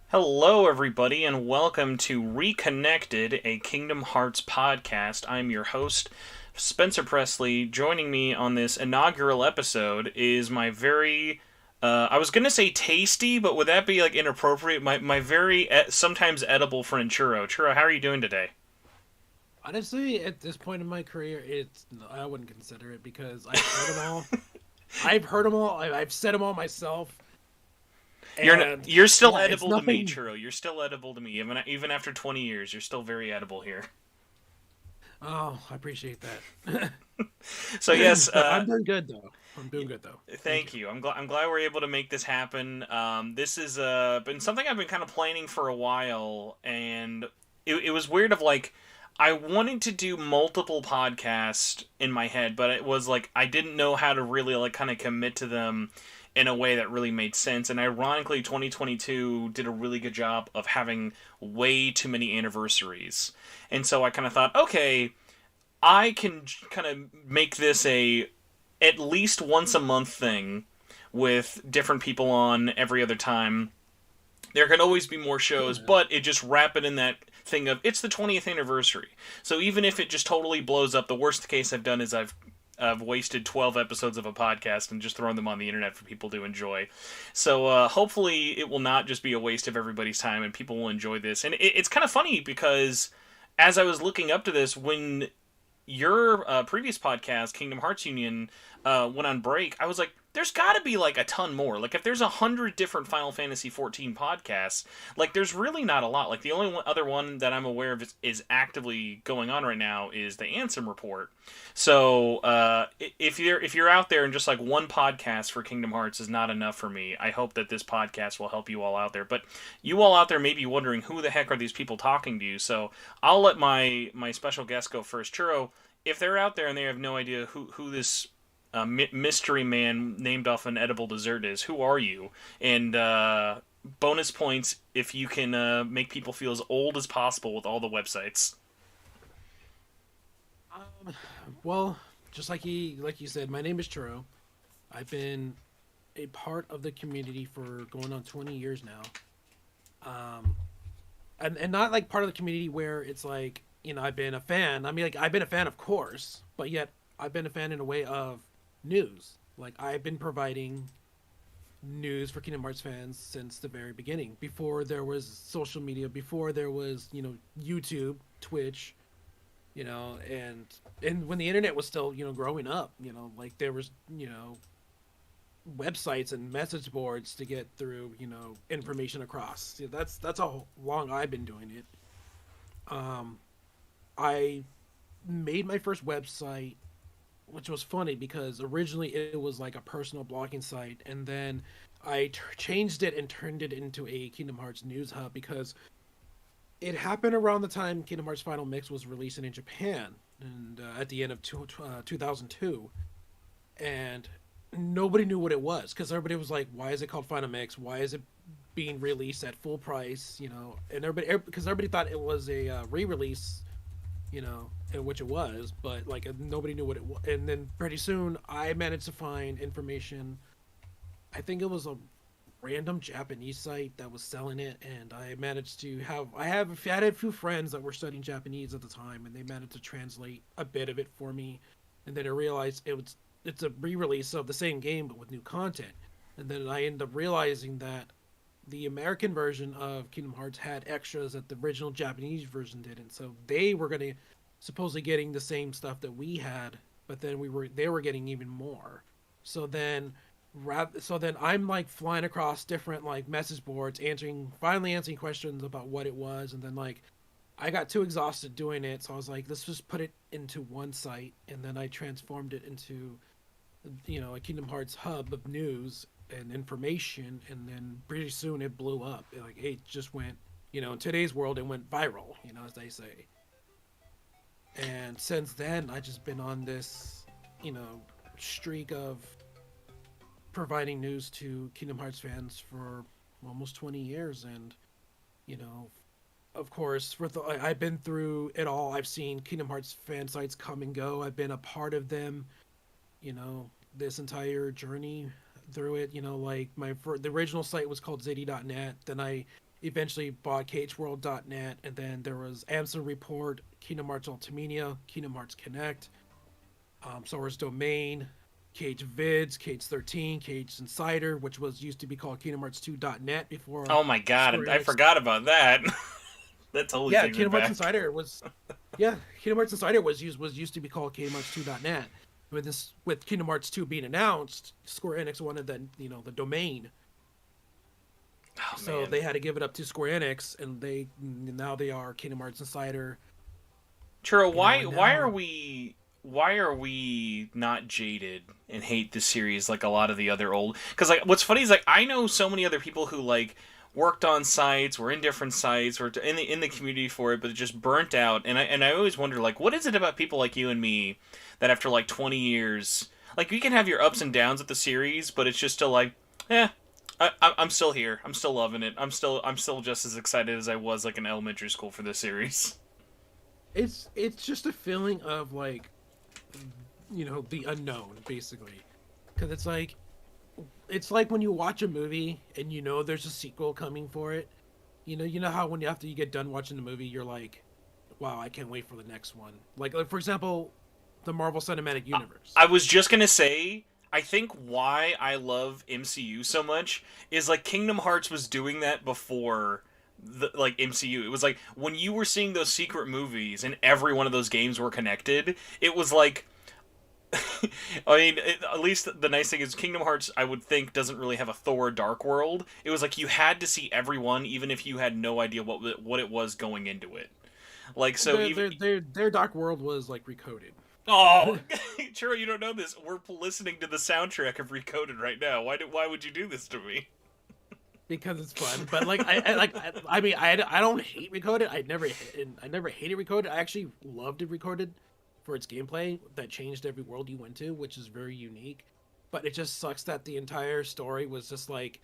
Hello, everybody, and welcome to Reconnected, a Kingdom Hearts podcast. I'm your host, Spencer Presley. Joining me on this inaugural episode is my very, I was gonna say tasty, but would that be like inappropriate? My very sometimes edible friend Churro. Churro, how are you doing today? Honestly, at this point in my career, I wouldn't consider it because I've heard them all. I've heard them all. I've said them all myself, and You're still yeah, it's edible to me, nothing. Churro. You're still edible to me, even after 20 years. You're still very edible here. Oh, I appreciate that. So yes, But I'm doing good though. I'm doing good though. Thank you. thank you. I'm glad we're able to make this happen. This has been something I've been kind of planning for a while, and it was weird. Of like, I wanted to do multiple podcasts in my head, but it was like I didn't know how to really like kind of commit to them in a way that really made sense. And ironically, 2022 did a really good job of having way too many anniversaries, and so I kind of thought, okay, I can kind of make this a at least once a month thing with different people on every other time. There can always be more shows, Yeah. but it just wrap it in that thing of it's the 20th anniversary. So even if it just totally blows up, the worst case I've done is I've wasted 12 episodes of a podcast and just thrown them on the internet for people to enjoy. So hopefully it will not just be a waste of everybody's time and people will enjoy this. And it's kind of funny because as I was looking up to this, when your previous podcast, Kingdom Hearts Union, went on break, I was like, there's got to be like a ton more. Like, if there's 100 different Final Fantasy 14 podcasts, like, there's really not a lot. Like, the only other one that I'm aware of is actively going on right now is the Ansem Report. So, if you're out there and just like one podcast for Kingdom Hearts is not enough for me, I hope that this podcast will help you all out there. But you all out there may be wondering who the heck are these people talking to you. So I'll let my special guest go first. Churro, if they're out there and they have no idea who this mystery man named off an edible dessert is, who are you? And bonus points if you can make people feel as old as possible with all the websites. Um, well, just like you said, my name is Churro. I've been a part of the community for going on 20 years now. Um, and not like part of the community where it's like I've been a fan. I mean, like I've been a fan, of course, but yet I've been a fan in a way of news. Like I've been providing news for Kingdom Hearts fans since the very beginning. Before there was social media, before there was YouTube, Twitch, and when the internet was still growing up, like there was websites and message boards to get through information across. Yeah, that's how long I've been doing it. Um, I made my first website, which was funny because originally it was like a personal blogging site, and then changed it and turned it into a Kingdom Hearts news hub because it happened around the time Kingdom Hearts Final Mix was releasing in Japan, and at the end of 2002, and nobody knew what it was because everybody was like, "Why is it called Final Mix? Why is it being released at full price?" And because everybody thought it was a re-release, in which it was, but like nobody knew what it was. And then pretty soon, I managed to find information. I think it was a random Japanese site that was selling it, and I managed to have I had a few friends that were studying Japanese at the time, and they managed to translate a bit of it for me. And then I realized it's a re-release of the same game but with new content. And then I ended up realizing that the American version of Kingdom Hearts had extras that the original Japanese version didn't. So they were gonna supposedly getting the same stuff that we had, but then they were getting even more. So then I'm like flying across different like message boards, finally answering questions about what it was, and then like I got too exhausted doing it, so I was like, let's just put it into one site, and then I transformed it into a Kingdom Hearts hub of news and information, and then pretty soon it blew up. Like it just went, in today's world, it went viral, as they say. And since then, I just been on this, you know, streak of providing news to Kingdom Hearts fans for almost 20 years, and you know, of course, I've been through it all. I've seen Kingdom Hearts fan sites come and go. I've been a part of them, this entire journey through it. Like the original site was called Ziddy.net. Then I eventually bought KHWorld.net, and then there was Amazon Report, Kingdom Hearts Ultimania, Kingdom Hearts Connect, Source Domain, KH Vids, KH13, KH Insider, which was used to be called Kingdom Hearts 2.net before Oh my Square god, I Enix. forgot about that. That totally Yeah, takes me Kingdom Hearts back. Insider was yeah, Kingdom Hearts Insider was used to be called Kingdom Hearts 2.net. With Kingdom Hearts 2 being announced, Square Enix wanted the domain. Oh So man, they had to give it up to Square Enix, and now they are Kingdom Hearts Insider. Churro, And why are now we not jaded and hate this series like a lot of the other old? Because like, what's funny is like I know so many other people who like worked on sites, were in different sites, were in the community for it, but just burnt out. And I always wonder like, what is it about people like you and me that after like 20 years, like you can have your ups and downs with the series, but it's just still like, eh. I'm still here. I'm still loving it. I'm still just as excited as I was like in elementary school for this series. it's just a feeling of like the unknown basically, because it's like when you watch a movie and there's a sequel coming for it. You know how when after you get done watching the movie, you're like, wow, I can't wait for the next one. Like for example, the Marvel Cinematic Universe. I was just gonna say, I think why I love MCU so much is like Kingdom Hearts was doing that before the like MCU. It was like when you were seeing those secret movies and every one of those games were connected. It was like, I mean, at least the nice thing is Kingdom Hearts, I would think, doesn't really have a Thor Dark World. It was like you had to see everyone, even if you had no idea what it was going into it. Like so, Their even their their their Dark World was like recoded. oh, Churro, you don't know this. We're listening to the soundtrack of Recoded right now. Why would you do this to me? Because it's fun. But like I don't hate Recoded. I never hated Recoded. I actually loved it Recoded for its gameplay that changed every world you went to, which is very unique. But it just sucks that the entire story was just like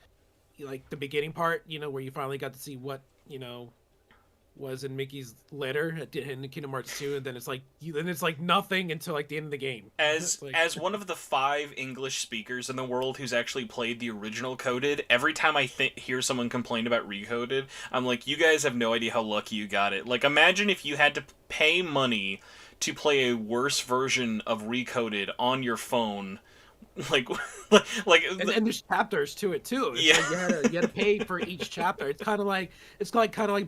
the beginning part, where you finally got to see what was in Mickey's letter at the end of Kingdom Hearts 2, and then it's like nothing until like the end of the game. As It's like as one of the 5 English speakers in the world who's actually played the original Coded, every time I hear someone complain about Recoded, I'm like, you guys have no idea how lucky you got it. Like, imagine if you had to pay money to play a worse version of Recoded on your phone. Like, like, and there's chapters to it too. It's yeah. like you had to pay for each chapter. It's kind of like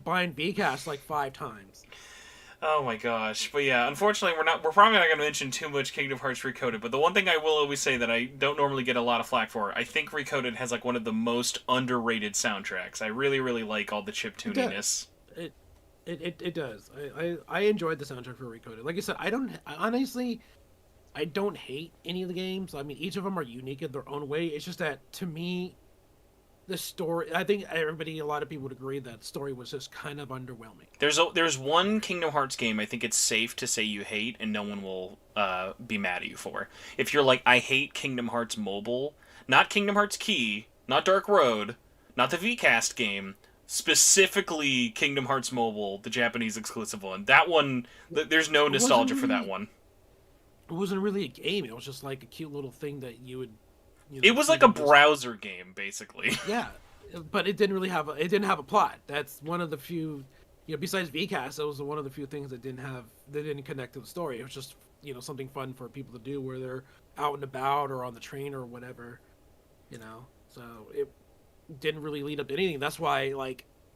buying VCast like 5 times. Oh my gosh. But yeah, unfortunately we're probably not gonna mention too much Kingdom Hearts Recoded, but the one thing I will always say that I don't normally get a lot of flack for, I think Recoded has like one of the most underrated soundtracks. I really, really like all the chip It tuniness. does. It does. I enjoyed the soundtrack for Recoded. Like I said, honestly I don't hate any of the games. I mean, each of them are unique in their own way. It's just that to me, the story. I think a lot of people would agree that the story was just kind of underwhelming. There's one Kingdom Hearts game I think it's safe to say you hate and no one will be mad at you for. If you're like, I hate Kingdom Hearts Mobile, not Kingdom Hearts Key, not Dark Road, not the VCast game, specifically Kingdom Hearts Mobile, the Japanese exclusive one. That one, there's no nostalgia for that one. It wasn't really a game. It was just like a cute little thing that you would, It was like a browser game, basically. yeah, but it didn't have a plot. That's one of the few, besides VCast, that was one of the few things that didn't connect to the story. It was just something fun for people to do where they're out and about or on the train or whatever, So it didn't really lead up to anything. That's why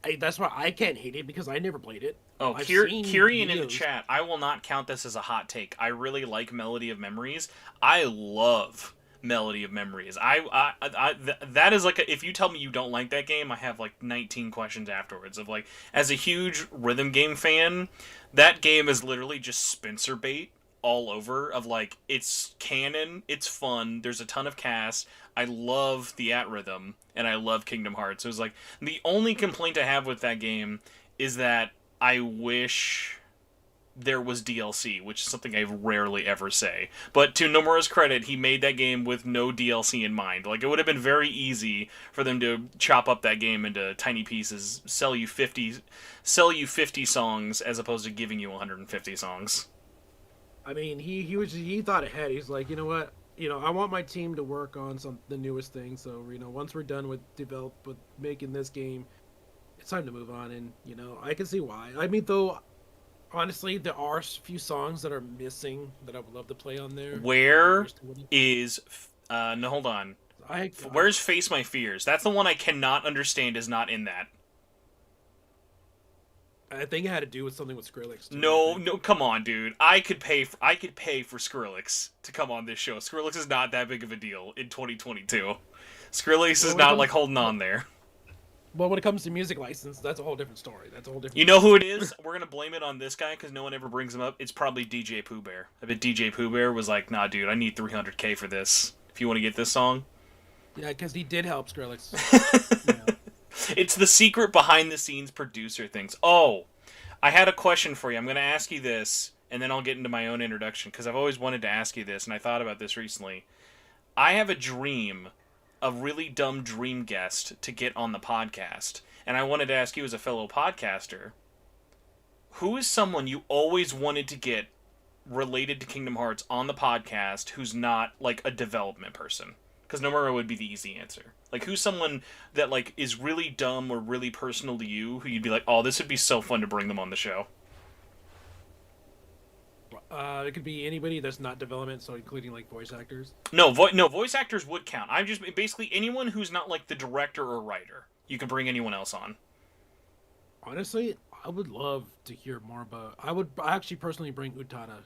I can't hate it because I never played it. Oh, I've seen Kyrian in the videos. chat. I will not count this as a hot take. I really like Melody of Memories. I love Melody of Memories. That is like if you tell me you don't like that game, I have like 19 questions afterwards. Of like, as a huge rhythm game fan, that game is literally just Spencer bait all over. Of like, it's canon, it's fun. There's a ton of cast. I love the at rhythm, and I love Kingdom Hearts. It was like the only complaint I have with that game is that I wish there was DLC, which is something I rarely ever say. But to Nomura's credit, he made that game with no DLC in mind. Like, it would have been very easy for them to chop up that game into tiny pieces, sell you 50 songs as opposed to giving you 150 songs. I mean, he thought ahead. He's like, you know what? I want my team to work on the newest thing. So once we're done with making this game, it's time to move on, and I can see why. I mean, though, honestly, there are a few songs that are missing that I would love to play on there. Where is no, hold on. I Where's Face My Fears? That's the one I cannot understand is not in that. I think it had to do with something with Skrillex. Too, no, come on, dude. I could pay for Skrillex to come on this show. Skrillex is not that big of a deal in 2022. Skrillex is not like holding on there. Well, when it comes to music license, that's a whole different story. That's a whole different. You know who it is? We're gonna blame it on this guy because no one ever brings him up. It's probably DJ Pooh Bear. I bet DJ Pooh Bear was like, "Nah, dude, I need $300K for this. If you want to get this song." Yeah, because he did help Skrillex. It's the secret behind the scenes producer things. Oh, I had a question for you. I'm gonna ask you this, and then I'll get into my own introduction because I've always wanted to ask you this, and I thought about this recently. I have a dream. A really dumb dream guest to get on the podcast. And I wanted to ask you as a fellow podcaster, who is someone you always wanted to get related to Kingdom Hearts on the podcast who's not like a development person? Because Nomura would be the easy answer. Like, who's someone that like is really dumb or really personal to you who you'd be like, oh, this would be so fun to bring them on the show? It could be anybody that's not development, so including like voice actors. No, voice actors would count. I'm just basically anyone who's not like the director or writer. You can bring anyone else on. Honestly, I would love to hear more about. I actually personally bring Utana.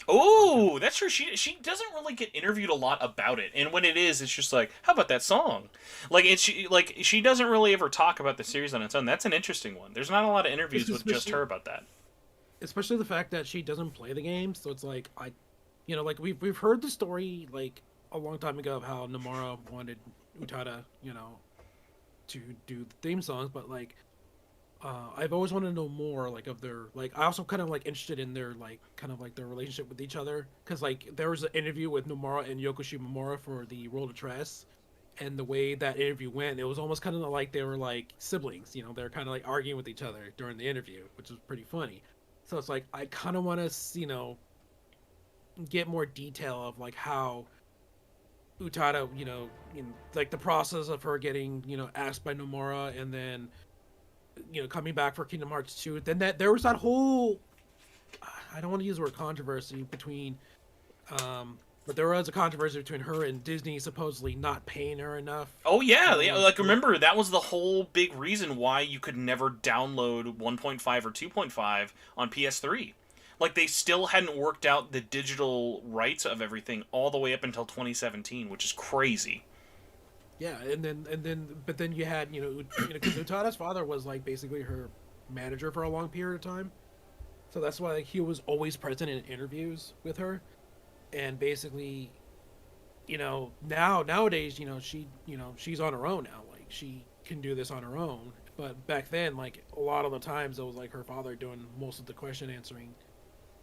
Oh, that's true. She doesn't really get interviewed a lot about it, and when it is, it's just like, how about that song? Like she doesn't really ever talk about the series on its own. That's an interesting one. There's not a lot of interviews with just her about that. Especially the fact that she doesn't play the game, so it's like like we've heard the story like a long time ago of how Nomura wanted Utana, to do the theme songs, but like I've always wanted to know more like of their like I also kind of like interested in their like kind of like their relationship with each other because like there was an interview with Nomura and Yoko Shimomura for the World of Tress, and the way that interview went, it was almost kind of like they were like siblings, they're kind of like arguing with each other during the interview, which was pretty funny. So it's like I kind of want to, get more detail of like how Utana, in like the process of her getting, asked by Nomura, and then, coming back for Kingdom Hearts 2. Then there was that whole, I don't want to use the word controversy between, but there was a controversy between her and Disney supposedly not paying her enough. Oh yeah, like remember that was the whole big reason why you could never download 1.5 or 2.5 on PS3. Like they still hadn't worked out the digital rights of everything all the way up until 2017, which is crazy. Yeah, but then you had because Utada's father was like basically her manager for a long period of time, so that's why like, he was always present in interviews with her. And basically, nowadays, she's on her own now. Like she can do this on her own. But back then, like a lot of the times, it was like her father doing most of the question answering.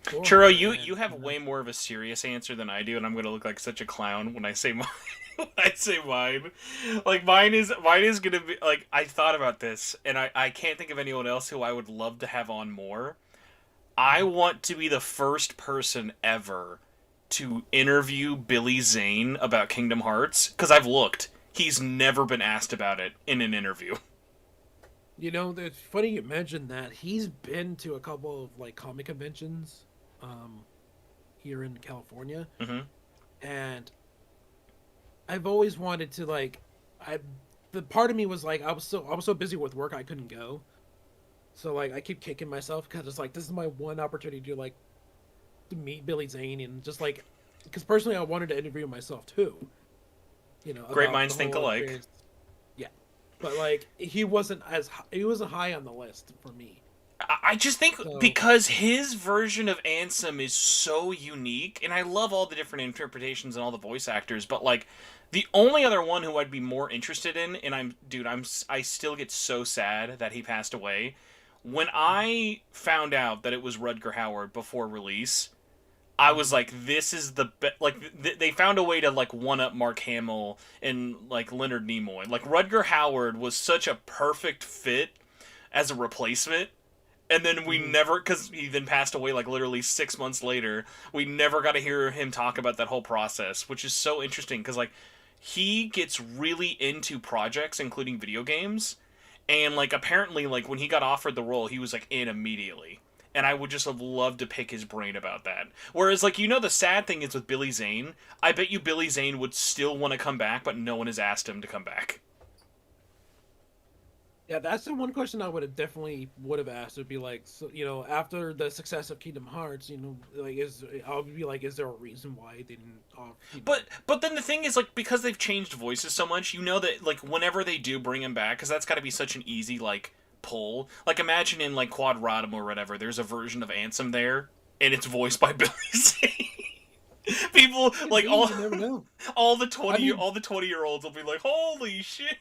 Churro, you have way more of a serious answer than I do, and I'm gonna look like such a clown when I say mine. When I say mine, like mine is gonna be like I thought about this, and I can't think of anyone else who I would love to have on more. I want to be the first person ever to interview Billy Zane about Kingdom Hearts, because I've looked. He's never been asked about it in an interview. It's funny you mentioned that. He's been to a couple of like comic conventions here in California. Mm-hmm. And I've always wanted to like the part of me was like I was so busy with work I couldn't go. So like I keep kicking myself because it's like this is my one opportunity to meet Billy Zane, and just like because personally I wanted to interview myself too. Great minds think alike. Experience. Yeah, but like he wasn't high on the list for me. I just think because his version of Ansem is so unique, and I love all the different interpretations and all the voice actors, but like the only other one who I'd be more interested in, and I still get so sad that he passed away. When I found out that it was Rutger Hauer before release, I was like, this is the best. Like, they found a way to, like, one-up Mark Hamill and, like, Leonard Nimoy. Like, Rutger Hauer was such a perfect fit as a replacement. And then we never, because he then passed away, like, literally 6 months later, we never got to hear him talk about that whole process, which is so interesting, because, like, he gets really into projects, including video games, And like apparently like when he got offered the role, he was like in immediately. And I would just have loved to pick his brain about that. Whereas like the sad thing is with Billy Zane, I bet you Billy Zane would still want to come back, but no one has asked him to come back. Yeah, that's the one question I would have asked. Would be like, so after the success of Kingdom Hearts, like I'll be like, is there a reason why they didn't? But then the thing is like because they've changed voices so much, that like whenever they do bring him back, because that's got to be such an easy like pull. Like imagine in like Quadratum or whatever, there's a version of Ansem there, and it's voiced by Billy Zane. People like all the 20-year-olds will be like, holy shit.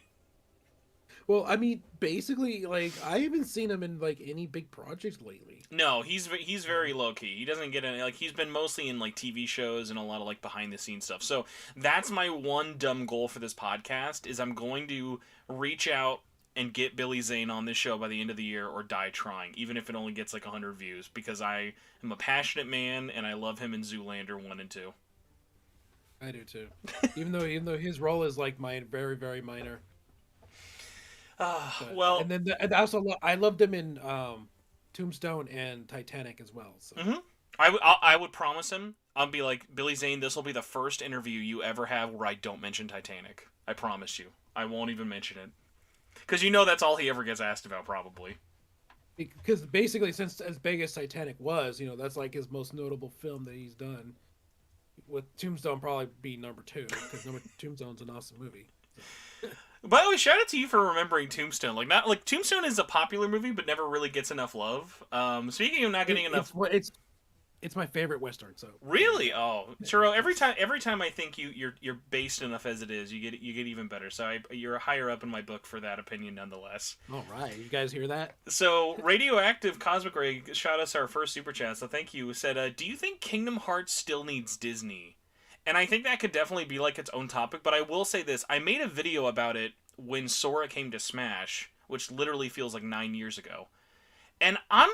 Well, I mean, basically, like I haven't seen him in like any big projects lately. No, he's very low key. He doesn't get any like he's been mostly in like TV shows and a lot of like behind the scenes stuff. So that's my one dumb goal for this podcast is I'm going to reach out and get Billy Zane on this show by the end of the year or die trying, even if it only gets like 100 views, because I am a passionate man and I love him in Zoolander 1 and 2. I do too. even though his role is like very very minor. Well, and then and also I loved him in Tombstone and Titanic as well. So. Mm-hmm. I would promise him. I'll be like, Billy Zane, this will be the first interview you ever have where I don't mention Titanic. I promise you. I won't even mention it. Because that's all he ever gets asked about, probably. Because basically, since as big as Titanic was, that's like his most notable film that he's done. With Tombstone probably be number 2, because Tombstone's an awesome movie. So. By the way, shout out to you for remembering Tombstone. Like, not like Tombstone is a popular movie, but never really gets enough love. Speaking of not getting enough, it's my favorite Western. So really, Churro, every time I think you're based enough as it is, you get even better. So you're higher up in my book for that opinion, nonetheless. All right, you guys hear that? So Radioactive Cosmic Ray shot us our first super chat. So thank you. Said, do you think Kingdom Hearts still needs Disney? And I think that could definitely be like its own topic, but I will say this. I made a video about it when Sora came to Smash, which literally feels like 9 years ago. And I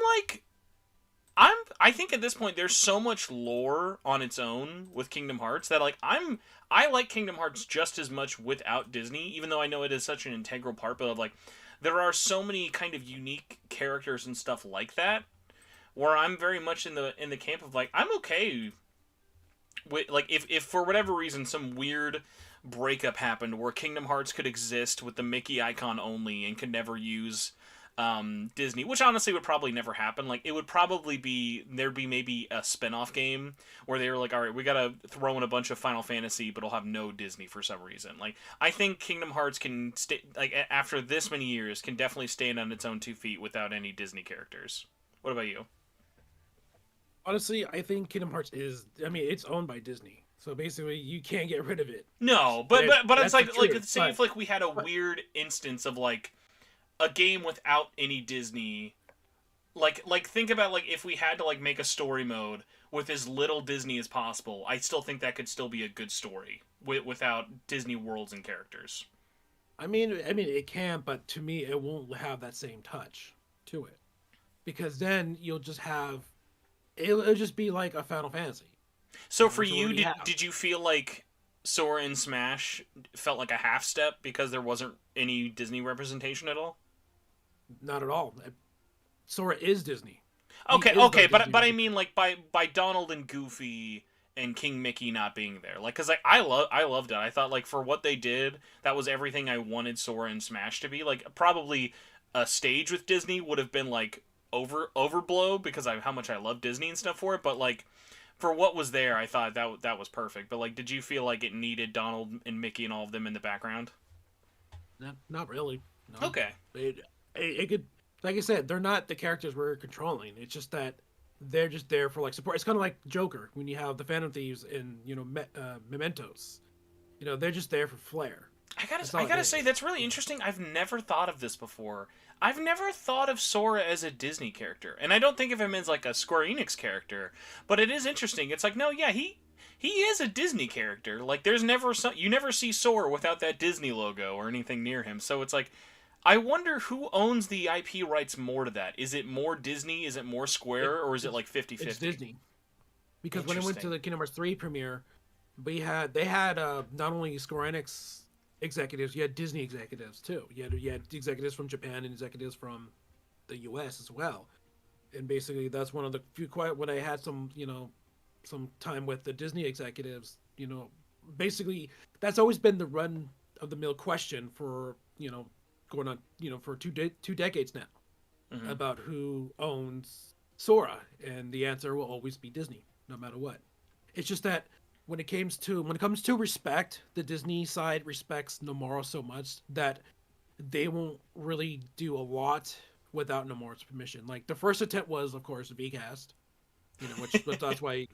think at this point there's so much lore on its own with Kingdom Hearts that like I like Kingdom Hearts just as much without Disney, even though I know it is such an integral part, but like there are so many kind of unique characters and stuff like that where I'm very much in the camp of like I'm okay with, like, if for whatever reason some weird breakup happened where Kingdom Hearts could exist with the Mickey icon only and could never use Disney, which honestly would probably never happen. Like, it would probably be, there'd be maybe a spin-off game where they were like, alright, we gotta throw in a bunch of Final Fantasy, but it'll have no Disney for some reason. Like, I think Kingdom Hearts can stay, like, after this many years, can definitely stand on its own 2 feet without any Disney characters. What about you? Honestly, I think Kingdom Hearts it's owned by Disney. So basically, you can't get rid of it. No, but it's like say if like we had a weird instance of like a game without any Disney, like think about like if we had to like make a story mode with as little Disney as possible. I still think that could still be a good story without Disney worlds and characters. I mean it can, but to me, it won't have that same touch to it, because then you'll just have it'll just be like a Final Fantasy. So for you, did you feel like Sora in Smash felt like a half step because there wasn't any Disney representation at all? Not at all. Sora is Disney. Okay, but I mean like by Donald and Goofy and King Mickey not being there, like, because like I loved it. I thought like for what they did, that was everything I wanted Sora in Smash to be. Like probably a stage with Disney would have been like overblow because how much I love Disney and stuff for it, but like for what was there, I thought that was perfect. But like, did you feel like it needed Donald and Mickey and all of them in the background? No, not really. No. Okay. It could, like I said, they're not the characters we're controlling. It's just that they're just there for like support. It's kind of like Joker when you have the Phantom Thieves and Mementos. They're just there for flair. I gotta say that's really interesting. I've never thought of this before. I've never thought of Sora as a Disney character, and I don't think of him as like a Square Enix character. But it is interesting. It's like, no, yeah, he is a Disney character. Like, you never see Sora without that Disney logo or anything near him. So it's like, I wonder who owns the IP rights more to that. Is it more Disney? Is it more Square? Or is it like 50-50? It's Disney. Because when I went to the Kingdom Hearts 3 premiere, they had not only Square Enix executives. You had Disney executives too. You had executives from Japan and executives from the U.S. as well. And basically, that's one of the few quiet when I had some time with the Disney executives. Basically, that's always been the run of the mill question for going on for two decades now Mm-hmm. about who owns Sora, and the answer will always be Disney, no matter what. It's just that when it comes to respect, the Disney side respects Nomura so much that they won't really do a lot without Nomura's permission. Like the first attempt was, of course, VCast, which but that's why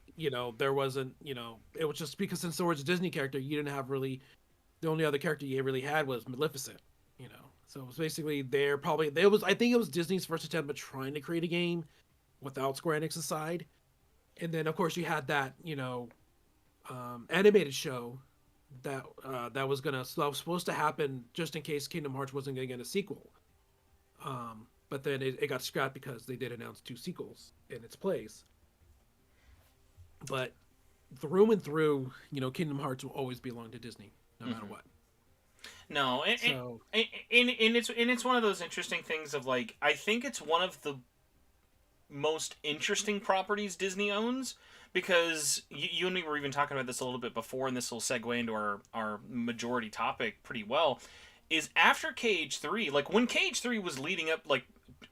there wasn't it was just because since Sora's a Disney character, you didn't have really the only other character you really had was Maleficent. So it was basically I think it was Disney's first attempt at trying to create a game without Square Enix's side, and then of course you had that animated show that was supposed to happen just in case Kingdom Hearts wasn't going to get a sequel. But then it got scrapped because they did announce 2 sequels in its place. But through and through, Kingdom Hearts will always belong to Disney, no matter what. No, and it's one of those interesting things of like I think it's one of the most interesting properties Disney owns because you and me were even talking about this a little bit before, and this will segue into our majority topic pretty well. Is after KH3, like when KH3 was leading up, like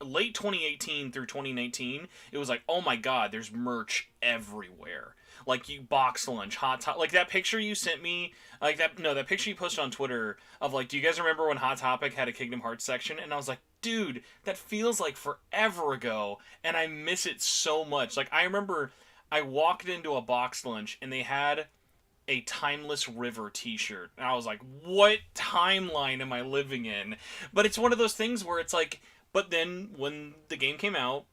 late 2018 through 2019, it was like, oh my god, there's merch everywhere. Like you box lunch, Hot Topic, like that picture you sent me, that picture you posted on Twitter of like, do you guys remember when Hot Topic had a Kingdom Hearts section? And I was like, dude, that feels like forever ago, and I miss it so much. Like I remember I walked into a box lunch and they had a Timeless River t-shirt. And I was like, what timeline am I living in? But it's one of those things where it's like, but then when the game came out,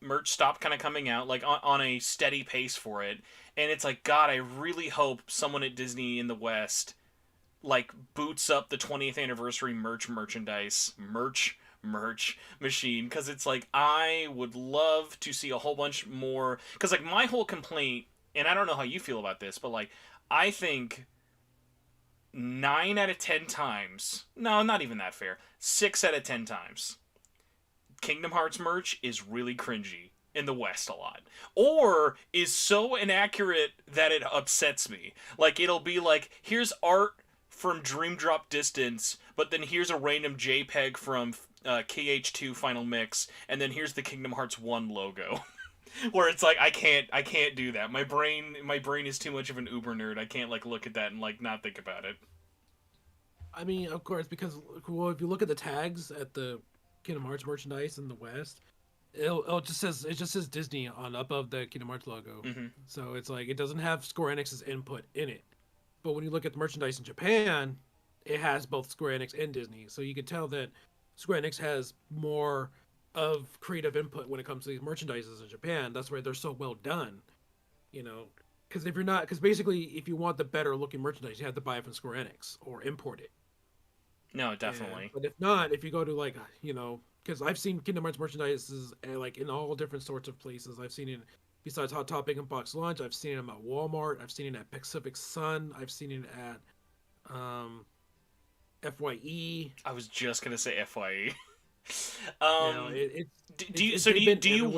merch stopped kind of coming out like on a steady pace for it, and it's like, god, I really hope someone at Disney in the West like boots up the 20th anniversary merch machine, because it's like I would love to see a whole bunch more, because like my whole complaint, and I don't know how you feel about this, but like I think 9 out of 10 times, no, not even that fair, 6 out of 10 times Kingdom Hearts merch is really cringy in the West a lot. Or is so inaccurate that it upsets me. Like, it'll be like, here's art from Dream Drop Distance, but then here's a random JPEG from KH3 Final Mix, and then here's the Kingdom Hearts 1 logo. Where it's like, I can't do that. My brain is too much of an uber nerd. I can't, like, look at that and, like, not think about it. I mean, of course, because, well, if you look at the tags at the Kingdom Hearts merchandise in the West, it just says Disney on above the Kingdom Hearts logo. Mm-hmm. So it's like it doesn't have Square Enix's input in it. But when you look at the merchandise in Japan, it has both Square Enix and Disney. So you can tell that Square Enix has more of creative input when it comes to these merchandises in Japan. That's why they're so well done. Because basically if you want the better looking merchandise, you have to buy it from Square Enix or import it. No, definitely. But if not, if you go to like, because I've seen Kingdom Hearts merchandises like in all different sorts of places. I've seen it besides Hot Topic and Box Lunch. I've seen them at Walmart. I've seen it at Pacific Sun. I've seen it at FYE. I was just gonna say FYE. Do you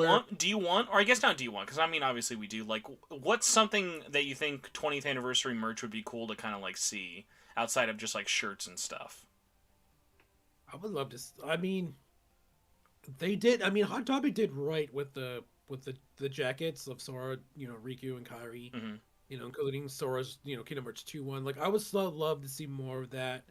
want, or I guess not, do you want? Because I mean, obviously we do. Like, what's something that you think 20th anniversary merch would be cool to kind of like see outside of just like shirts and stuff? I would love to. I mean, they did. I mean, Hot Topic did right with the jackets of Sora, Riku and Kairi, Mm-hmm. Including Sora's, Kingdom Hearts 2-1. Like, I would still love to see more of that,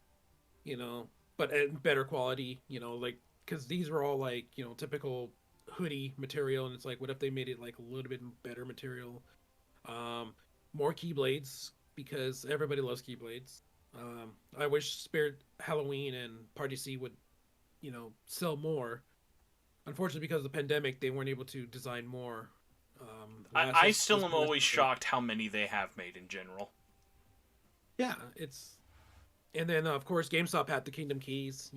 but in better quality, like, because these were all like, typical hoodie material, and it's like, what if they made it like a little bit better material? More Keyblades, because everybody loves Keyblades. I wish Spirit Halloween and Party C would, sell more. Unfortunately, because of the pandemic, they weren't able to design more. I still am always shocked how many they have made in general. Yeah, and then of course GameStop had the Kingdom Keys,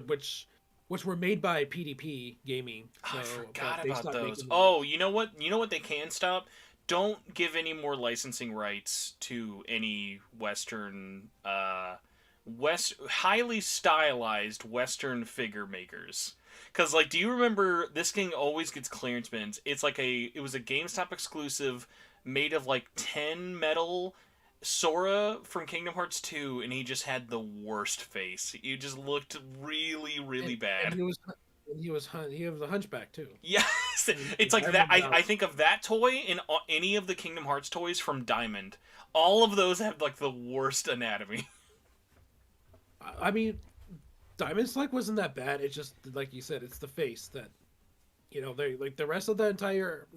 which were made by PDP Gaming. So, I forgot about those. Oh, you know what? You know what they can stop? Don't give any more licensing rights to any Western highly stylized Western figure makers. Because, like, do you remember this game always gets clearance bins? It's like it was a GameStop exclusive made of like 10 metal Sora from Kingdom Hearts 2, and he just had the worst face. He just looked really, really And bad. he was a hunchback too. Yes, it's I like that. remember that I one. think of that toy and any of the Kingdom Hearts toys from Diamond. All of those have like the worst anatomy. I mean, Diamond Select wasn't that bad. It's just like you said, it's the face that they like the rest of the entire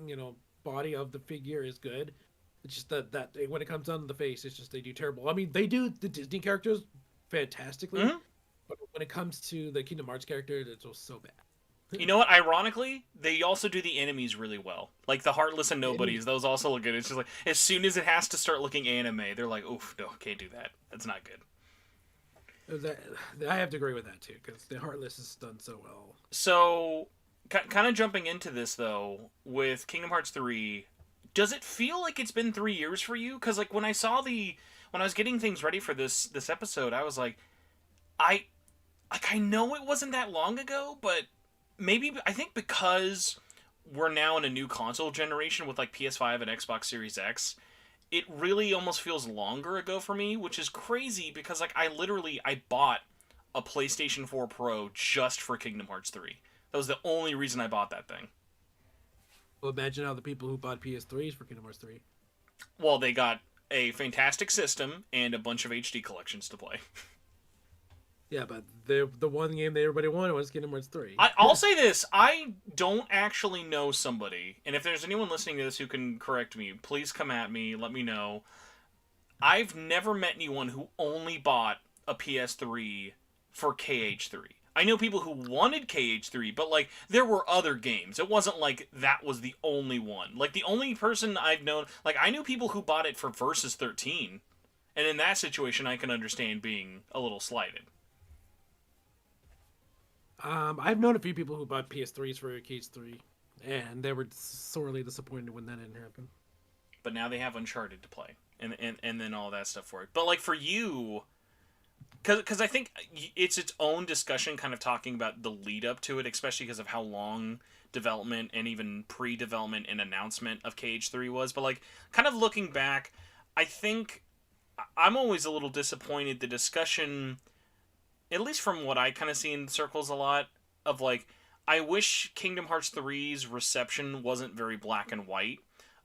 body of the figure is good. It's just that when it comes down to the face, it's just they do terrible. I mean, they do the Disney characters fantastically, Hmm. but when it comes to the Kingdom Hearts character, it's just so bad. You know what? Ironically, they also do the enemies really well. Like the Heartless and The Nobodies, enemies, those also look good. It's just like as soon as it has to start looking anime, they're like, "Oof, no, can't do that. That's not good." that, I have to agree with that too because the Heartless is done so well. So, kind of jumping into this though, with Kingdom Hearts 3, does it feel like it's been 3 years for you? Cuz like when I was getting things ready for this episode, I was like, I I know it wasn't that long ago, but maybe I think because we're now in a new console generation with like PS5 and Xbox Series X, it really almost feels longer ago for me, which is crazy because like I bought a PlayStation 4 Pro just for Kingdom Hearts 3. That was the only reason I bought that thing. Well, imagine how the people who bought PS3s for Kingdom Hearts 3. Well, they got a fantastic system and a bunch of HD collections to play. Yeah, but the one game that everybody wanted was Kingdom Hearts 3. I'll say this: I don't actually know somebody, and if there's anyone listening to this who can correct me, please come at me. Let me know. I've never met anyone who only bought a PS3 for KH3. I know people who wanted KH3, but like there were other games. It wasn't like that was the only one. Like the only person I've known, like I knew people who bought it for Versus 13, and in that situation, I can understand being a little slighted. I've known a few people who bought PS3s for KH3, and they were sorely disappointed when that didn't happen. But now they have Uncharted to play, and then all that stuff for it. But like for you, because I think it's its own discussion, kind of talking about the lead up to it, especially because of how long development and even pre-development and announcement of KH3 was. But like, kind of looking back, I think I'm always a little disappointed. The discussion, at least from what I kind of see in circles a lot, of like, I wish Kingdom Hearts 3's reception wasn't very black and white.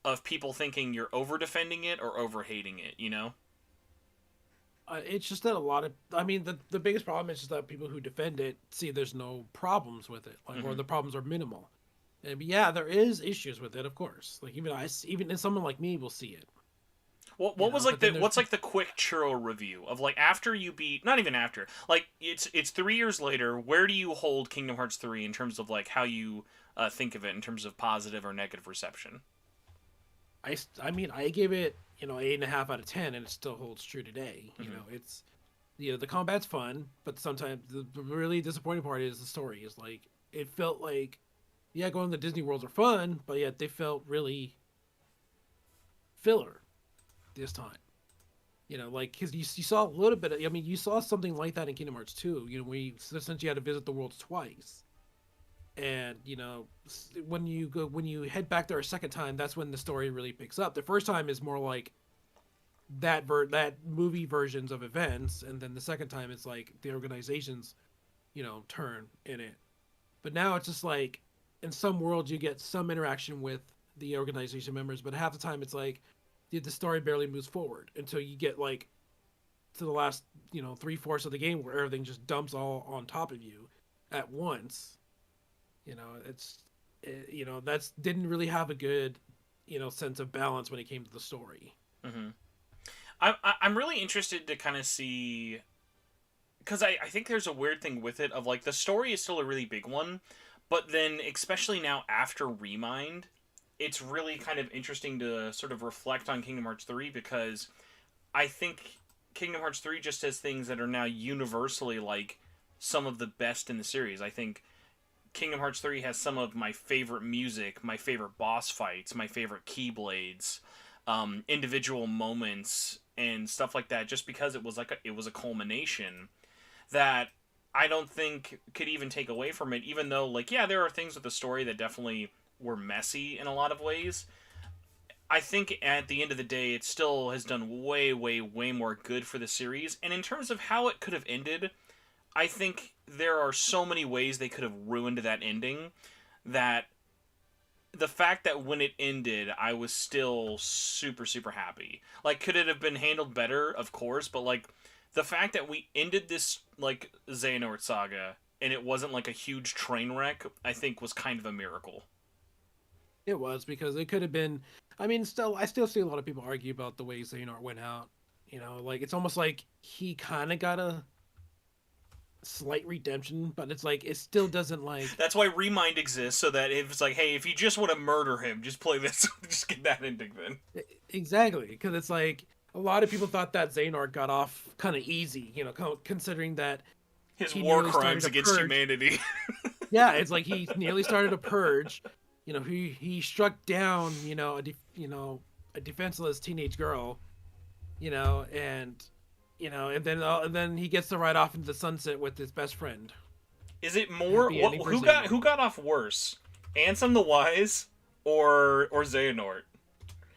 Of people thinking you're over defending it or over hating it, you know? It's just that a lot of, I mean, the biggest problem is just that people who defend it see there's no problems with it, like, or Mm-hmm. the problems are minimal. And yeah, there is issues with it, of course. Like even someone like me will see it, What was like But then there's what's like the quick churro review of like after you beat, not even after, like it's 3 years later, where do you hold Kingdom Hearts 3 in terms of like how you think of it in terms of positive or negative reception? I mean, I gave it 8.5 out of 10, and it still holds true today. Mm-hmm. It's the combat's fun, but sometimes the really disappointing part is the story. Is like it felt like yeah, going to Disney worlds are fun, but yet they felt really filler this time. Like because you saw a little bit. I mean, you saw something like that in Kingdom Hearts 2. We essentially had to visit the worlds twice, and when you head back there a second time, that's when the story really picks up. The first time is more like that movie versions of events, and then the second time it's like the organization's turn in it. But now it's just like in some worlds you get some interaction with the organization members, but half the time it's like the story barely moves forward until you get like to the last 3/4 of the game where everything just dumps all on top of you at once. It's that's didn't really have a good sense of balance when it came to the story. Mm-hmm. I'm really interested to kind of see, because I think there's a weird thing with it of like the story is still a really big one, but then especially now after Remind, it's really kind of interesting to sort of reflect on Kingdom Hearts 3 because I think Kingdom Hearts 3 just has things that are now universally like some of the best in the series. I think Kingdom Hearts 3 has some of my favorite music, my favorite boss fights, my favorite Keyblades, individual moments and stuff like that, just because it was a culmination that I don't think could even take away from it, even though, like, yeah, there are things with the story that definitely were messy in a lot of ways. I think at the end of the day, it still has done way, way, way more good for the series. And in terms of how it could have ended, I think there are so many ways they could have ruined that ending that the fact that when it ended, I was still super, super happy. Like, could it have been handled better? Of course, but, like, the fact that we ended this, like, Xehanort saga and it wasn't, like, a huge train wreck, I think was kind of a miracle. It was, because it could have been. I mean, still, I still see a lot of people argue about the way Xehanort went out. You know, like it's almost like he kind of got a slight redemption, but it's like it still doesn't like. That's why Remind exists, so that if it's like, hey, if you just want to murder him, just play this, just get that ending then. Exactly, because it's like a lot of people thought that Xehanort got off kind of easy, you know, considering that his war crimes against humanity. Yeah, it's like he nearly started a purge. You know, he struck down, you know, a defenseless teenage girl, you know, and and then he gets to ride off into the sunset with his best friend. Is it more who got off worse, Ansem the Wise or Xehanort?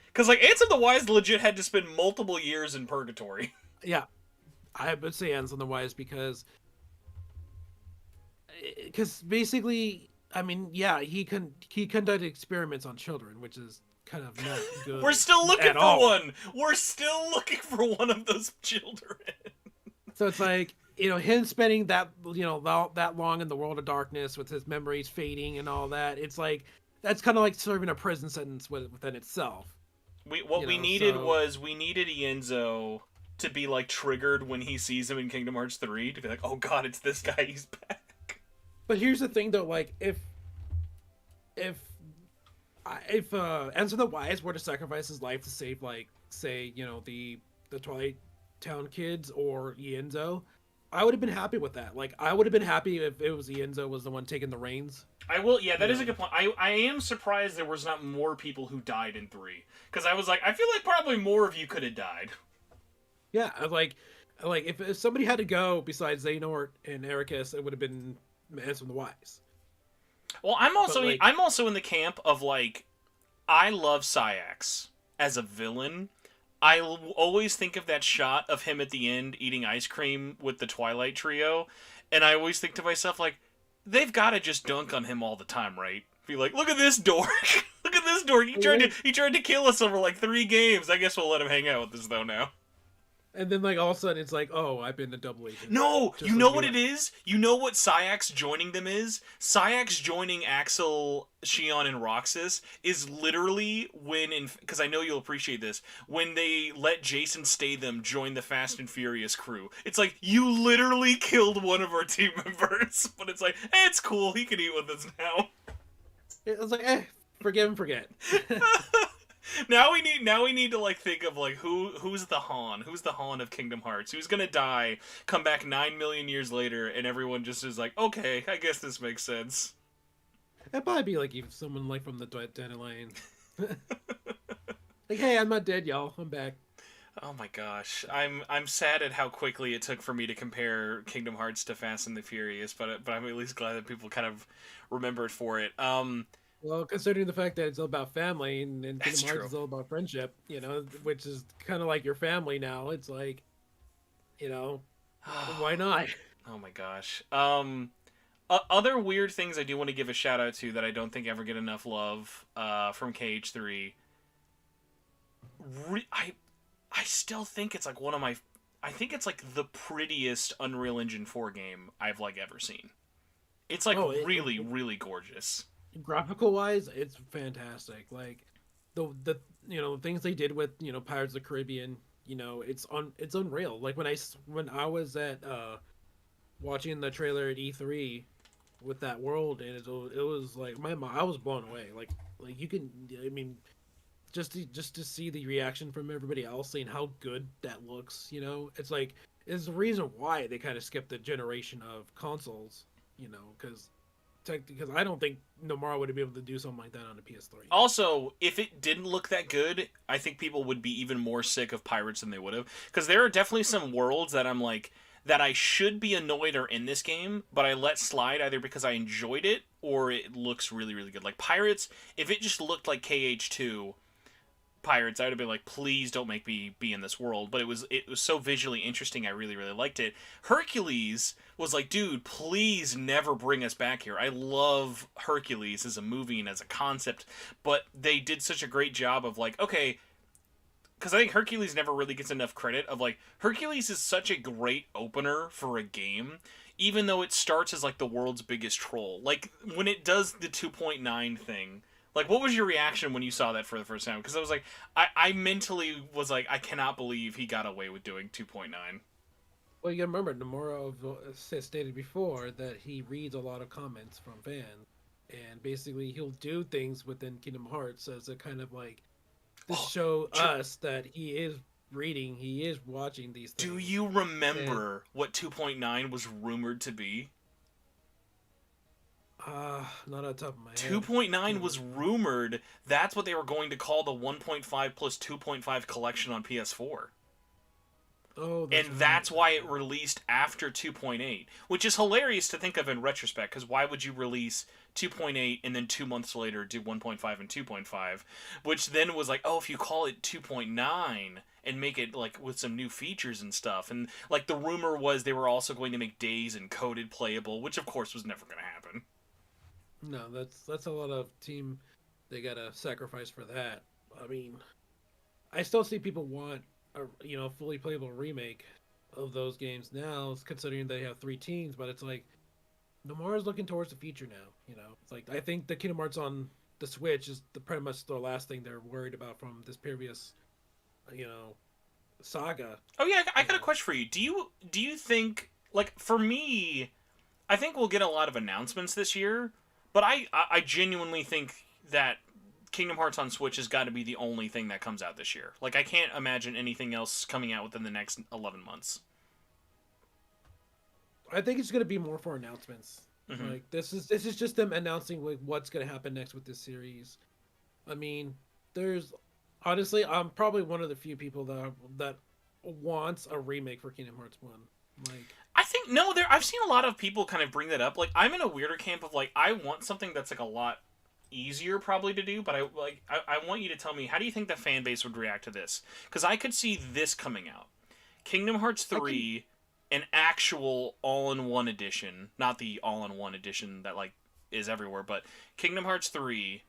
Because like Ansem the Wise legit had to spend multiple years in purgatory. Yeah, I would say Ansem the Wise because basically, I mean, yeah, he conducted experiments on children, which is kind of not good. We're still looking for one. We're still looking for one of those children. So it's like, you know, him spending that, you know, that long in the world of darkness with his memories fading and all that. It's like that's kind of like serving a prison sentence within itself. We needed Ienzo to be like triggered when he sees him in Kingdom Hearts 3 to be like, oh god, it's this guy, he's back. But here's the thing, though, like if Ansem the Wise were to sacrifice his life to save, like, say, you know, the Twilight Town kids or Ienzo, I would have been happy with that. Like, I would have been happy if it was Ienzo was the one taking the reins. That is a good point. I am surprised there was not more people who died in 3. Because I was like, I feel like probably more of you could have died. Yeah, like if somebody had to go besides Xehanort and Ericus, it would have been Ansem the Wise. Well, I'm also in the camp of, like, I love Saïx as a villain. I always think of that shot of him at the end eating ice cream with the Twilight Trio, and I always think to myself, like, they've got to just dunk on him all the time, right? Be like, look at this dork! Look at this dork! He tried to kill us over, like, 3 games. I guess we'll let him hang out with us, though, now. And then, like, all of a sudden, it's like, oh, I've been the double agent. No! You know what it is? You know what Saïx joining them is? Saïx joining Axel, Xion, and Roxas is literally because I know you'll appreciate this, when they let Jason Statham join the Fast and Furious crew. It's like, you literally killed one of our team members, but it's like, it's cool, he can eat with us now. It was like, forgive and forget. Now we need to like think of like who's the Han of Kingdom Hearts, who's gonna die, come back 9 million years later, and everyone just is like, okay, I guess this makes sense. It'd probably be like even someone like from the Dandelion. Like, hey, I'm not dead, y'all. I'm back. Oh my gosh, I'm sad at how quickly it took for me to compare Kingdom Hearts to Fast and the Furious, but I'm at least glad that people kind of remembered for it. Well, considering the fact that it's all about family and Kingdom Hearts is all about friendship, you know, which is kind of like your family now. It's like, you know, why not? Oh my gosh. Other weird things I do want to give a shout out to that I don't think ever get enough love from KH3. I still think it's like I think it's like the prettiest Unreal Engine 4 game I've like ever seen. It's like really gorgeous. Graphical wise, it's fantastic. Like the you know, things they did with, you know, Pirates of the Caribbean, you know, it's unreal. Like when I was at watching the trailer at E3 with that world, and it was like I was blown away. Like you can, I mean, just to see the reaction from everybody else, seeing how good that looks, you know, it's like it's the reason why they kind of skipped the generation of consoles, you know, because because I don't think Nomura would be able to do something like that on a PS3. Also, if it didn't look that good, I think people would be even more sick of Pirates than they would have. Because there are definitely some worlds that I'm like, that I should be annoyed are in this game, but I let slide either because I enjoyed it or it looks really, really good. Like Pirates, if it just looked like KH2 Pirates, I would have been like, please don't make me be in this world. But it was so visually interesting. I really, really liked it. Hercules was like, dude, please never bring us back here. I love Hercules as a movie and as a concept, but they did such a great job of like, okay, because I think Hercules never really gets enough credit of like, Hercules is such a great opener for a game, even though it starts as like the world's biggest troll. Like when it does the 2.9 thing, like what was your reaction when you saw that for the first time? Because I was like, I mentally was like, I cannot believe he got away with doing 2.9. Well, you remember Nomura stated before that he reads a lot of comments from fans, and basically he'll do things within Kingdom Hearts as a kind of like to show us that he is reading, he is watching these things. Do you remember what 2.9 was rumored to be? Not on the top of my head. 2.9 was rumored. That's what they were going to call the 1.5 plus 2.5 collection on PS4. Oh, that's why it released after 2.8, which is hilarious to think of in retrospect, because why would you release 2.8 and then 2 months later do 1.5 and 2.5, which then was like, oh, if you call it 2.9 and make it like with some new features and stuff, and like the rumor was they were also going to make days encoded playable, which of course was never going to happen. No, that's a lot of team they gotta sacrifice for that. I mean, I still see people want a fully playable remake of those games now, considering they have 3 teams. But it's like Nomura's looking towards the future now. It's like I think the Kingdom Hearts on the Switch is pretty much the last thing they're worried about from this previous, saga. Oh yeah, I got a question for you. Do you think, like, for me, I think we'll get a lot of announcements this year, but I genuinely think that Kingdom Hearts on Switch has got to be the only thing that comes out this year. Like, I can't imagine anything else coming out within the next 11 months. I think it's going to be more for announcements. Mm-hmm. Like this is just them announcing like what's going to happen next with this series. I mean, honestly, I'm probably one of the few people that wants a remake for Kingdom Hearts 1. Like, I think I've seen a lot of people kind of bring that up. Like, I'm in a weirder camp of like, I want something that's like a lot easier probably to do, but I want you to tell me, how do you think the fan base would react to this? Because I could see this coming out, Kingdom Hearts 3, an actual all-in-one edition, not the all-in-one edition that like is everywhere, but Kingdom Hearts 3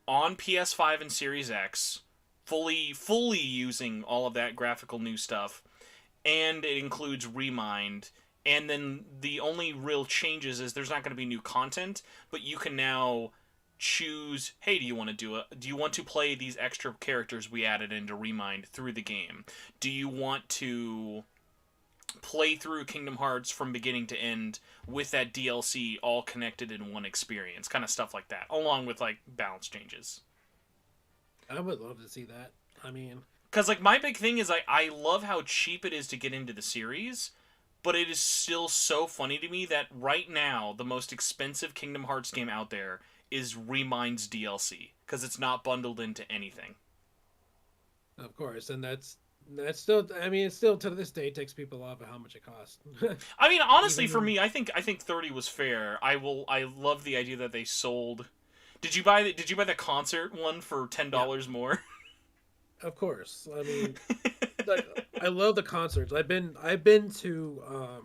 on PS5 and Series X, fully using all of that graphical new stuff, and it includes Remind. And then the only real changes is there's not going to be new content, but you can now choose, hey, do you want to play these extra characters we added into Remind through the game? Do you want to play through Kingdom Hearts from beginning to end with that DLC all connected in one experience? Kind of stuff like that, along with like balance changes. I would love to see that. I mean, because like my big thing is I love how cheap it is to get into the series, but it is still so funny to me that right now the most expensive Kingdom Hearts game out there is Remind's DLC, because it's not bundled into anything. Of course, and that's still, I mean, it's still to this day takes people off of how much it costs. I mean, honestly, for me, I think 30 was fair. I love the idea that they sold. Did you buy the concert one for $10 more? Of course. I mean, I love the concerts. I've been to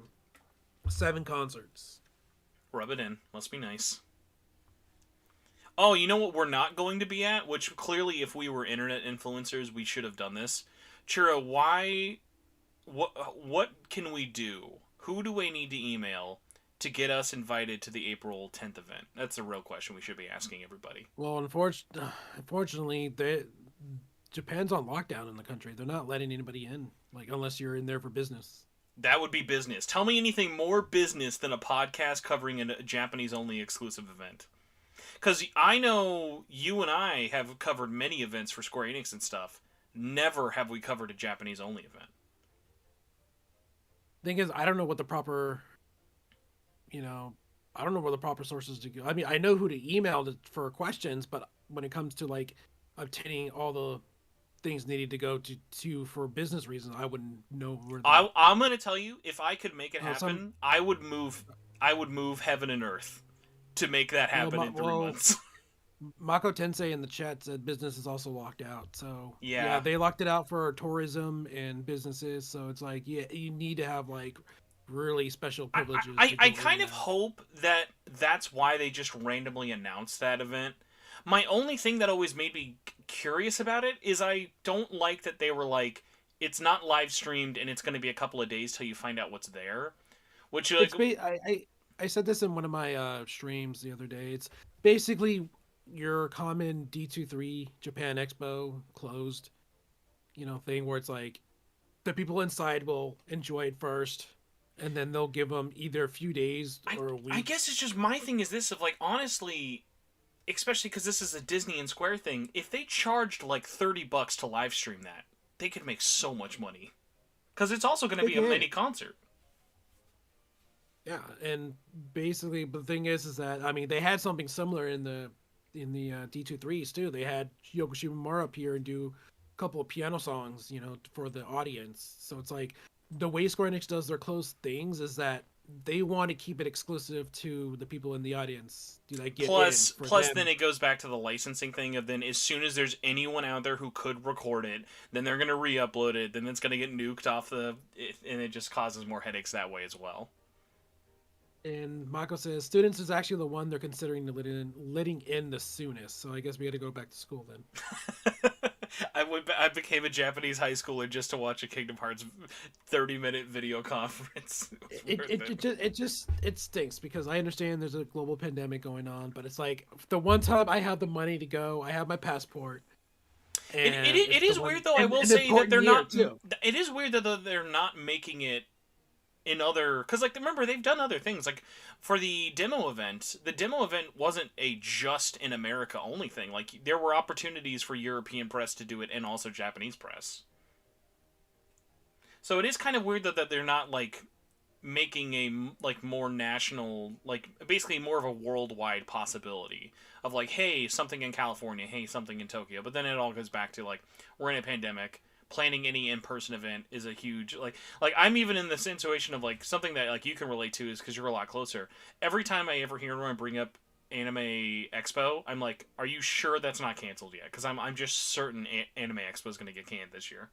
7 concerts. Rub it in. Must be nice. Oh, you know what we're not going to be at? Which clearly, if we were internet influencers, we should have done this. Churro, what can we do? Who do we need to email to get us invited to the April 10th event? That's a real question we should be asking everybody. Well, unfortunately, Japan's on lockdown in the country. They're not letting anybody in, like, unless you're in there for business. That would be business. Tell me anything more business than a podcast covering a Japanese-only exclusive event. Because I know you and I have covered many events for Square Enix and stuff. Never have we covered a Japanese-only event. Thing is, I don't know what the proper, I don't know where the proper sources to go. I mean, I know who to email for questions, but when it comes to like obtaining all the things needed to go to for business reasons, I wouldn't know where the. I'm gonna tell you, if I could make it Some happen, I would move. I would move heaven and earth to make that happen in 3 months. Mako Tensei in the chat said business is also locked out. So Yeah. they locked it out for tourism and businesses. So it's like, yeah, you need to have like really special privileges to I go in kind of now. hope that that's why they just randomly announced that event. My only thing that always made me curious about it is I don't like that they were like, it's not live streamed and it's going to be a couple of days till you find out what's there. Which, like, I said this in one of my streams the other day. It's basically your common D23 Japan Expo closed, thing where it's like the people inside will enjoy it first, and then they'll give them either a few days or a I week. guess it's just my thing is this of like, honestly, especially because this is a Disney and Square thing, if they charged like $30 to live stream that, they could make so much money. Because it's also going to They be a can. mini concert. Yeah, and basically, but the thing is that I mean, they had something similar in the D23s too. They had Yoko Shimomura up here and do a couple of piano songs, for the audience. So it's like the way Square Enix does their closed things is that they want to keep it exclusive to the people in the audience. Do they get in for Plus, then them? it goes back to the licensing thing of then as soon as there's anyone out there who could record it, then they're gonna re-upload it, then it's gonna get nuked off and it just causes more headaches that way as well. And Mako says students is actually the one they're considering letting in the soonest. So I guess we got to go back to school then. I became a Japanese high schooler just to watch a Kingdom Hearts 30-minute video conference. It stinks because I understand there's a global pandemic going on, but it's like the one time I have the money to go, I have my passport, and It it's the is one weird though. I will an say that important they're year not. too. It is weird that they're not making it in other, because like remember they've done other things like for the demo event wasn't a just in America only thing. Like there were opportunities for European press to do it and also Japanese press. So it is kind of weird that they're not like making a like more national, like basically more of a worldwide possibility of like, hey, something in California, hey, something in Tokyo. But then it all goes back to like we're in a pandemic. Planning any in-person event is a huge like I'm even in the situation of like something that like you can relate to is because you're a lot closer. Every time I ever hear anyone bring up Anime Expo, I'm like, are you sure that's not canceled yet? Because I'm just certain Anime Expo is going to get canned this year.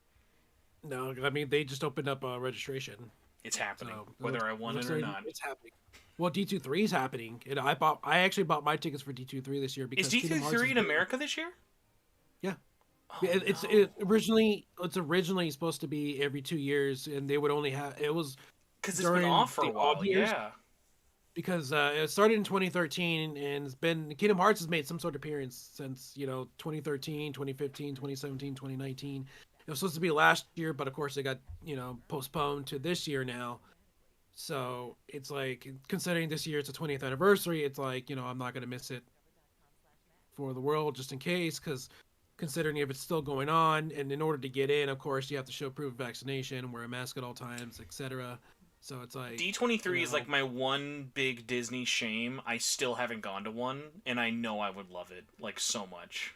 No, I mean they just opened up registration, It's happening, so whether I want it or not. it's happening. Well, D23 is happening, and I actually bought my tickets for D23 this year Is because Kingdom Hearts D23 is in doing. America this year? Yeah, Oh it's originally supposed to be every 2 years, and they would only have it was because it's been during off for a the odd while. years Yeah. because it started in 2013 and it's been Kingdom Hearts has made some sort of appearance since 2013, 2015, 2017, 2019. It was supposed to be last year, but of course it got postponed to this year now. So it's like considering this year it's the 20th anniversary, it's like I'm not gonna miss it for the world just in case because considering if it's still going on and in order to get in of course you have to show proof of vaccination, wear a mask at all times, etc. So it's like D23 is like my one big Disney shame. I still haven't gone to one, and I know I would love it like so much.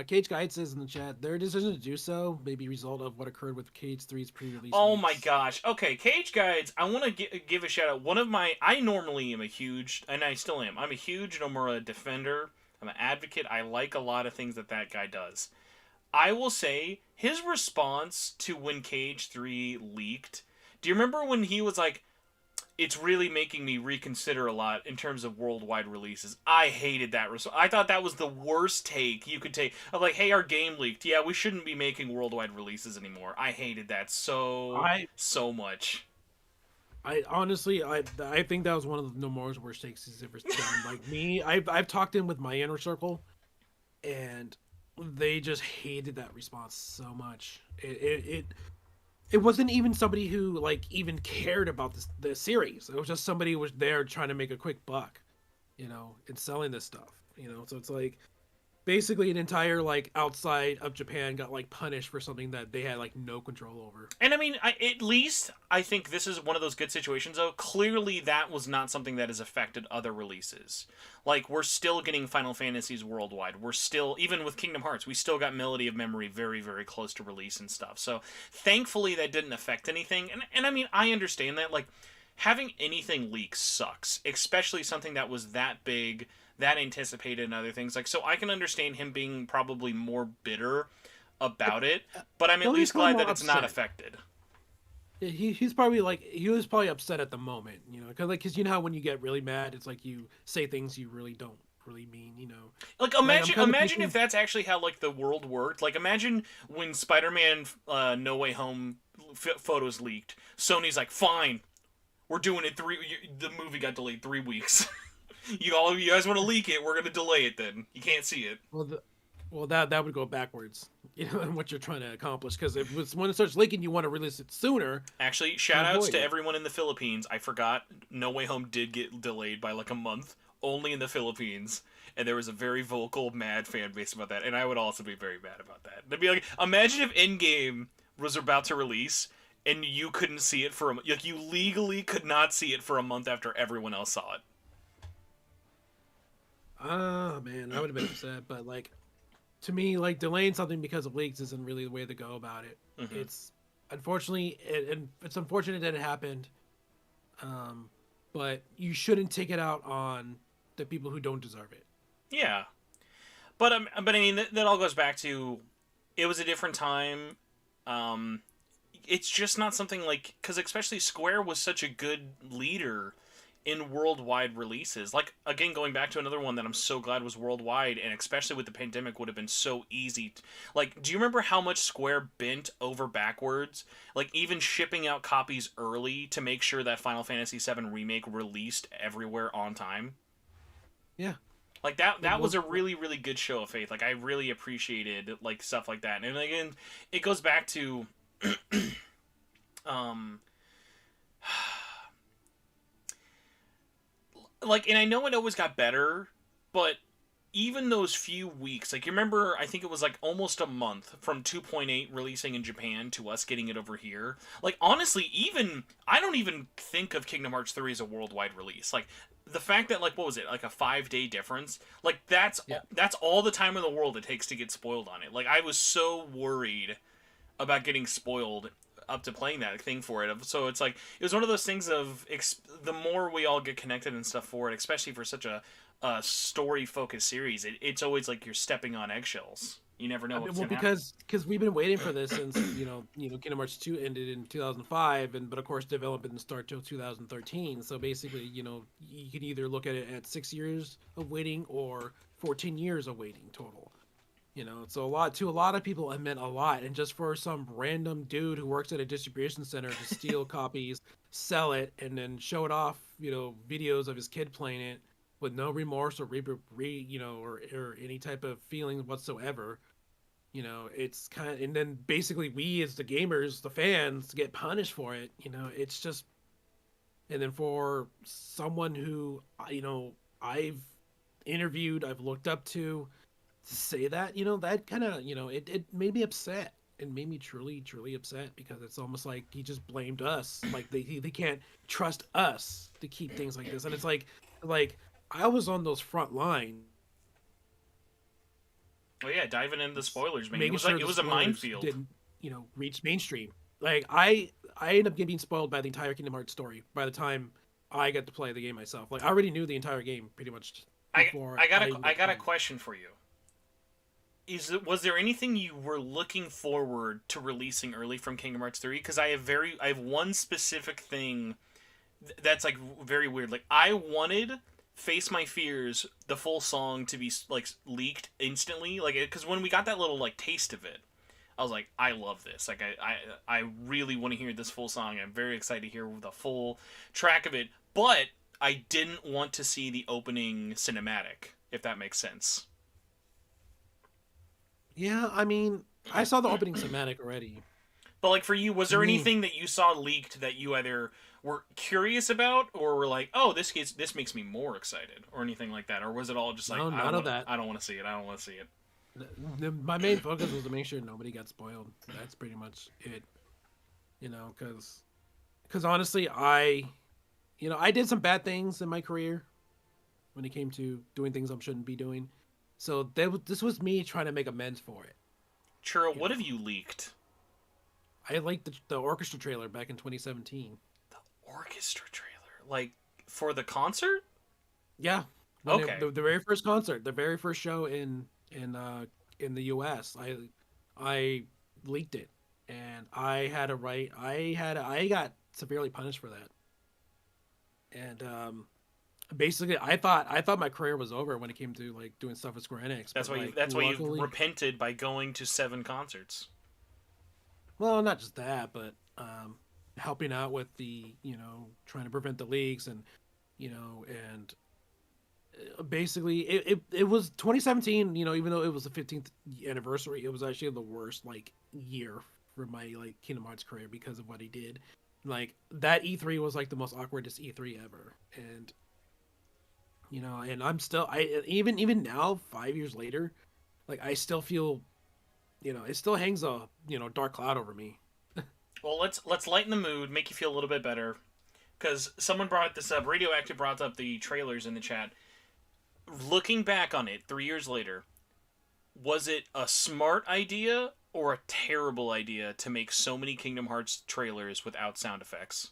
Cage Guide says in the chat their decision to do so may be a result of what occurred with KH3's pre-release Oh my leaks. gosh. Okay, Cage Guides, I want to give a shout out. One of my. I normally am a huge, and I still am, I'm a huge Nomura defender. I'm an advocate. I like a lot of things that guy does. I will say, his response to when KH3 leaked. Do you remember when he was like, it's really making me reconsider a lot in terms of worldwide releases. I hated that. I thought that was the worst take you could take. Of like, hey, our game leaked. Yeah, we shouldn't be making worldwide releases anymore. I hated that I so much. I honestly I think that was one of the Nomura's worst takes he's ever done. Like me, I've talked in with my inner circle, and they just hated that response so much. It wasn't even somebody who like even cared about the series. It was just somebody who was there trying to make a quick buck, and selling this stuff. So it's like basically an entire like outside of Japan got like punished for something that they had like no control over. And I mean, at least I think this is one of those good situations, though. Clearly, that was not something that has affected other releases. Like, we're still getting Final Fantasies worldwide. We're still, even with Kingdom Hearts, we still got Melody of Memory very, very close to release and stuff. So, thankfully, that didn't affect anything. And I mean, I understand that. Like, having anything leak sucks, especially something that was that big, that anticipated, and other things. Like, so I can understand him being probably more bitter about it, but I'm at No, he's least probably glad more that it's not upset. affected. Yeah, he's probably like he was probably upset at the moment, you know, because you know how when you get really mad, it's like you say things you really don't really mean, you know. Like, Like I'm kind of imagine if thinking, that's actually how like the world worked. Like, imagine when Spider-Man No Way Home photos leaked. Sony's like, fine, we're doing it the movie got delayed 3 weeks. You guys want to leak it? We're gonna delay it. Then you can't see it. well, that would go backwards, you know, in what you're trying to accomplish. Because if it's when it starts leaking, you want to release it sooner Actually, to shout outs avoid to it. everyone in the Philippines. I forgot No Way Home did get delayed by like a month, only in the Philippines. And there was a very vocal, mad fan base about that. And I would also be very mad about that. They'd be like, imagine if Endgame was about to release and you couldn't see it for a month. Like, you legally could not see it for a month after everyone else saw it. Ah, man, I would have been upset. But like to me, like delaying something because of leaks isn't really the way to go about it. Hmm. It's unfortunately, and it's unfortunate that it happened. Um, but you shouldn't take it out on the people who don't deserve it. Yeah. But I mean, that all goes back to it was a different time. Um, it's just not something like because especially Square was such a good leader in worldwide releases. Like, again, going back to another one that I'm so glad was worldwide, and especially with the pandemic would have been so easy. Like, do you remember how much Square bent over backwards? Like, even shipping out copies early to make sure that Final Fantasy VII Remake released everywhere on time. Yeah. Like, that Well, was a really, really good show of faith. Like, I really appreciated like stuff like that. And again, it goes back to um like, and I know it always got better, but even those few weeks, like, you remember, I think it was like almost a month from 2.8 releasing in Japan to us getting it over here. Like, honestly, even I don't even think of Kingdom Hearts 3 as a worldwide release. Like, the fact that, like, what was it, like a 5 day difference? Like, yeah. that's all the time in the world it takes to get spoiled on it. Like, I was so worried about getting spoiled up to playing that thing for it. So it's like it was one of those things of the more we all get connected and stuff for it, especially for such a story focused series, it's always like you're stepping on eggshells. You never know I mean, what's well, gonna happen. because we've been waiting for this since Kingdom Hearts 2 ended in 2005, and but of course development didn't start till 2013. So basically, you can either look at it at 6 years of waiting or 14 years of waiting total. So a lot of people it meant a lot, and just for some random dude who works at a distribution center to steal copies, sell it, and then show it off, videos of his kid playing it with no remorse or or any type of feelings whatsoever. It's kind of, and then basically we as the gamers, the fans, get punished for it. It's just, and then for someone who I've interviewed, I've looked up to say that, that kind of, it made me upset. It made me truly, truly upset because it's almost like he just blamed us. Like they can't trust us to keep things like this. And it's like I was on those front lines Oh yeah, diving into the spoilers, man. It making was like sure it the was a spoilers minefield. didn't, reach mainstream. Like I ended up getting spoiled by the entire Kingdom Hearts story by the time I got to play the game myself. Like I already knew the entire game pretty much before I even I got to got a play it. question for you. Was there anything you were looking forward to releasing early from Kingdom Hearts 3? Because I have one specific thing that's like very weird. Like, I wanted Face My Fears, the full song, to be like leaked instantly. Like, because when we got that little like taste of it, I was like, I love this. Like, I really want to hear this full song. I'm very excited to hear the full track of it. But I didn't want to see the opening cinematic, if that makes sense. Yeah, I mean, I saw the opening cinematic already. But like for you, was To there me, anything that you saw leaked that you either were curious about or were like, oh, this makes me more excited, or anything like that, or was it all just like no, none of that. I don't want to see it, I don't want to see it. My main focus was to make sure nobody got spoiled. That's pretty much it. You know, because honestly, I did some bad things in my career when it came to doing things I shouldn't be doing. So this was me trying to make amends for it. Churro, You what know, have you leaked? I liked the orchestra trailer back in 2017. The orchestra trailer, like for the concert? Yeah, Okay. the very first concert, the very first show in the U.S. I leaked it, and I had a right. I got severely punished for that, and basically I thought my career was over when it came to like doing stuff with Square Enix. That's But why you like that's why you've luckily, repented by going to 7 concerts. well, not just that, but helping out with the trying to prevent the leaks and and basically it was 2017. Even though it was the 15th anniversary, it was actually the worst like year for my like Kingdom Hearts career because of what he did. Like that E3 was like the most awkwardest E3 ever, and and I'm still even now 5 years later, like I still feel it still hangs a dark cloud over me. Well, let's lighten the mood, make you feel a little bit better, because someone brought this up. Radioactive brought up the trailers in the chat. Looking back on it 3 years later, was it a smart idea or a terrible idea to make so many Kingdom Hearts trailers without sound effects?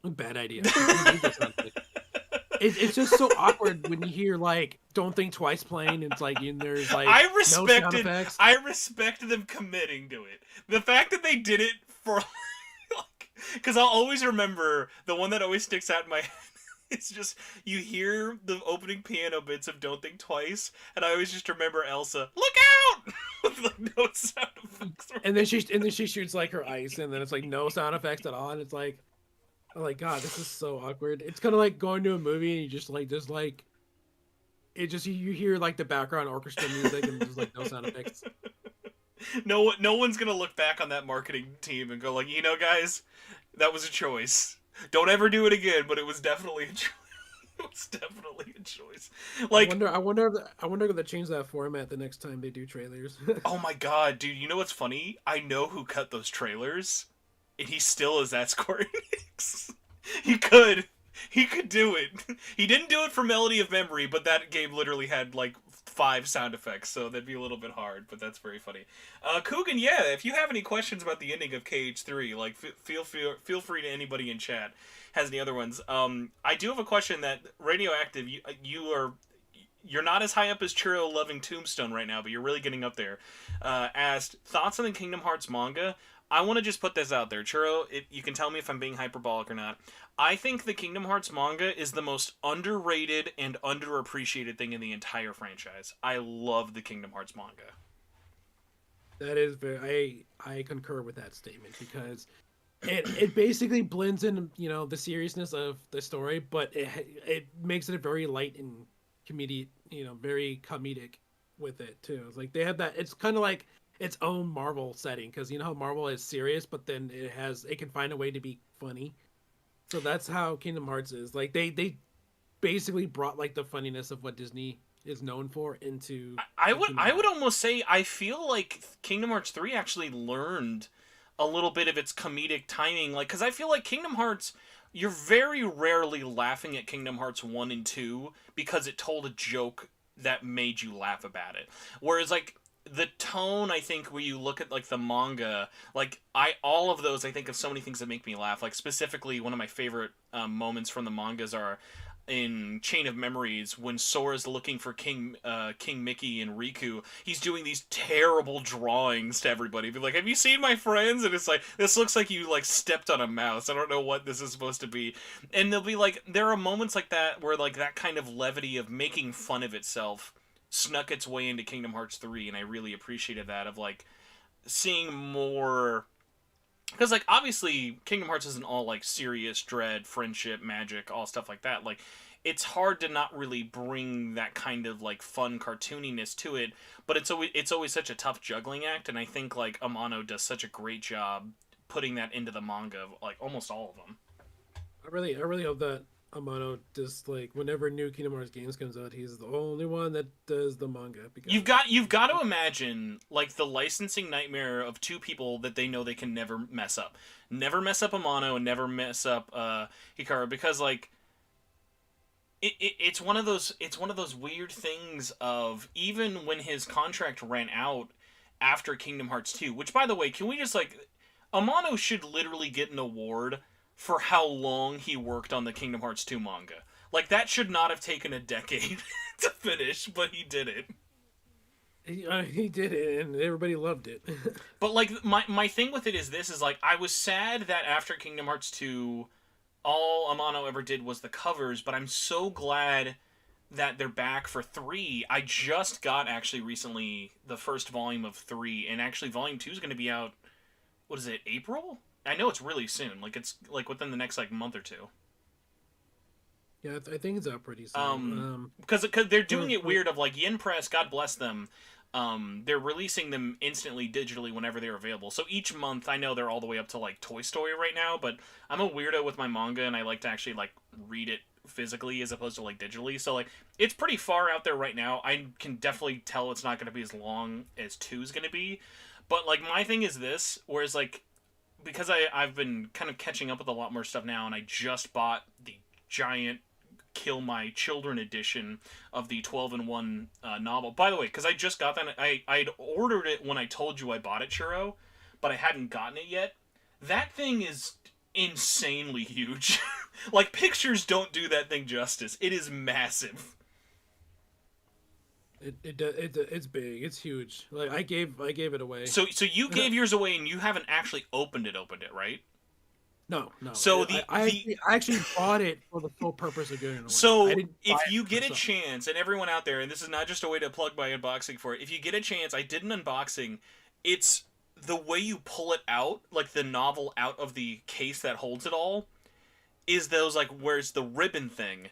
Bad idea. You need this sound effect. It's just so awkward when you hear like "Don't Think Twice" playing. And it's like there's like no sound effects. I respect them committing to it. The fact that they did it for like, because I'll always remember the one that always sticks out in my head. It's just you hear the opening piano bits of "Don't Think Twice," and I always just remember Elsa, "Look out!" with like no sound effects. And then she shoots like her ice, and then it's like no sound effects at all. And it's like, oh my god, this is so awkward. It's kind of like going to a movie and you just like it just you hear like the background orchestra music and there's like no sound effects. No one's gonna look back on that marketing team and go like, guys, that was a choice. Don't ever do it again, but it was definitely a choice. It was definitely a choice. Like, I wonder if they change that format the next time they do trailers. oh my god, dude, you know what's funny? I know who cut those trailers, and he still is at Square Enix. He could. He could do it. He didn't do it for Melody of Memory, but that game literally had like 5 sound effects, so that'd be a little bit hard, but that's very funny. Coogan, yeah, if you have any questions about the ending of KH3, like feel free to anybody in chat has any other ones. I do have a question that Radioactive, you're not as high up as Churro loving Tombstone right now, but you're really getting up there. Asked thoughts on the Kingdom Hearts manga. I want to just put this out there, Churro. You can tell me if I'm being hyperbolic or not. I think the Kingdom Hearts manga is the most underrated and underappreciated thing in the entire franchise. I love the Kingdom Hearts manga. That is I concur with that statement because it basically blends in the seriousness of the story, but it makes it very light and comedic, very comedic with it too. It's like they have that. It's kind of like its own Marvel setting because how Marvel is serious, but then it can find a way to be funny. So that's how Kingdom Hearts is. Like they basically brought like the funniness of what Disney is known for into. I would almost say I feel like Kingdom Hearts 3 actually learned a little bit of its comedic timing, like because I feel like Kingdom Hearts, you're very rarely laughing at Kingdom Hearts 1 and 2 because it told a joke that made you laugh about it. Whereas like the tone, I think, where you look at like the manga, like all of those, I think of so many things that make me laugh. Like specifically, one of my favorite moments from the mangas are in Chain of Memories when Sora's looking for King Mickey and Riku. He's doing these terrible drawings to everybody. Be like, "Have you seen my friends?" And it's like, "This looks like you like stepped on a mouse. I don't know what this is supposed to be." And they'll be like, there are moments like that where like that kind of levity of making fun of itself snuck its way into Kingdom Hearts 3, and I really appreciated that, of like seeing more, because like obviously Kingdom Hearts isn't all like serious, dread, friendship, magic, all stuff like that. Like it's hard to not really bring that kind of like fun cartooniness to it, but it's always such a tough juggling act, and I think like Amano does such a great job putting that into the manga, like almost all of them. I really hope that Amano just like whenever new Kingdom Hearts games comes out, he's the only one that does the manga because You've got to imagine like the licensing nightmare of two people that they know they can never mess up. Never mess up Amano and never mess up Hikaru, because like it's one of those weird things of, even when his contract ran out after Kingdom Hearts 2, which by the way, can we just like, Amano should literally get an award for how long he worked on the Kingdom Hearts 2 manga. Like, that should not have taken a decade to finish, but he did it. he did it and everybody loved it. But like my thing with it is this, is like, I was sad that after Kingdom Hearts 2 all Amano ever did was the covers, but I'm so glad that they're back for 3. I just got actually recently the first volume of 3, and actually volume 2 is going to be out, what is it, April? I know it's really soon. Like, it's like within the next like month or two. Yeah, I think it's out pretty soon. Because they're doing it weird of like Yen Press, God bless them. They're releasing them instantly digitally whenever they're available. So each month, I know they're all the way up to like Toy Story right now, but I'm a weirdo with my manga and I like to actually like read it physically as opposed to like digitally. So like, it's pretty far out there right now. I can definitely tell it's not going to be as long as 2 is going to be. But like, my thing is this, whereas like, because I've been kind of catching up with a lot more stuff now, and I just bought the giant Kill My Children edition of the 12-in-1 novel. By the way, because I just got that, I'd ordered it when I told you I bought it, Churro, but I hadn't gotten it yet. That thing is insanely huge. Like, pictures don't do that thing justice. It is massive. It's big. It's huge. Like, I gave it away. So you gave yours away, and you haven't actually opened it, right? No. So I actually bought it for the full purpose of giving it away. So if you get a chance, and everyone out there, and this is not just a way to plug my unboxing for it, if you get a chance, I did an unboxing. It's the way you pull it out, like the novel out of the case that holds it all, is those like, where's the ribbon thing.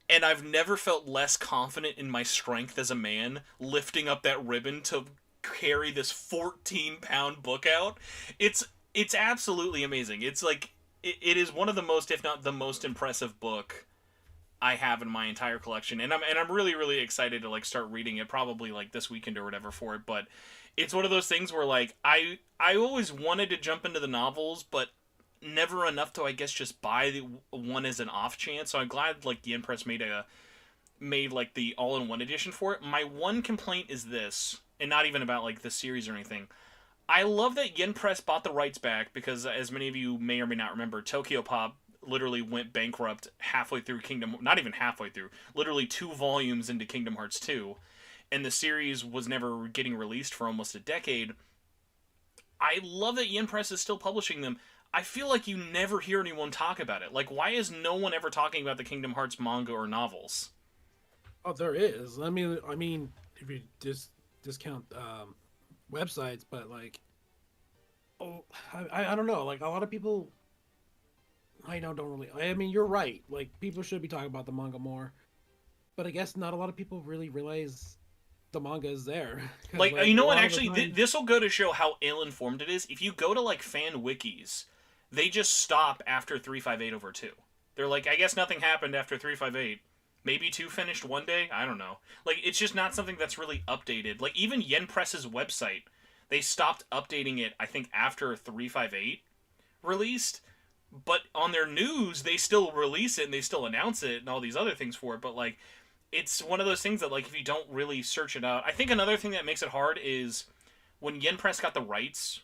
And I've never felt less confident in my strength as a man lifting up that ribbon to carry this 14-pound book out. It's absolutely amazing. It's like, it is one of the most, if not the most impressive book I have in my entire collection, and I'm really, really excited to like start reading it probably like this weekend or whatever for it. But it's one of those things where like I always wanted to jump into the novels, but never enough to, I guess, just buy the one as an off chance. So I'm glad like the Impress made like the all-in-one edition for it. My one complaint is this, and not even about like the series or anything. I love that Yen Press bought the rights back, because as many of you may or may not remember, Tokyo Pop literally went bankrupt halfway through not even halfway through, literally 2 volumes into Kingdom Hearts 2, and the series was never getting released for almost a decade. I love that Yen Press is still publishing them. I feel like you never hear anyone talk about it. Like, why is no one ever talking about the Kingdom Hearts manga or novels? Oh, there is. I mean, if you just discount websites, but like, I don't know. Like, a lot of people, I know, don't really. I mean, you're right. Like, people should be talking about the manga more, but I guess not a lot of people really realize the manga is there. Like, you know what? Actually, this will go to show how ill-informed it is. If you go to like fan wikis, they just stop after 358/2. They're like, I guess nothing happened after 358. Maybe 2 finished one day? I don't know. Like, it's just not something that's really updated. Like, even Yen Press's website, they stopped updating it, I think, after 358 released. But on their news, they still release it and they still announce it and all these other things for it. But, like, it's one of those things that, like, if you don't really search it out... I think another thing that makes it hard is when Yen Press got the rights,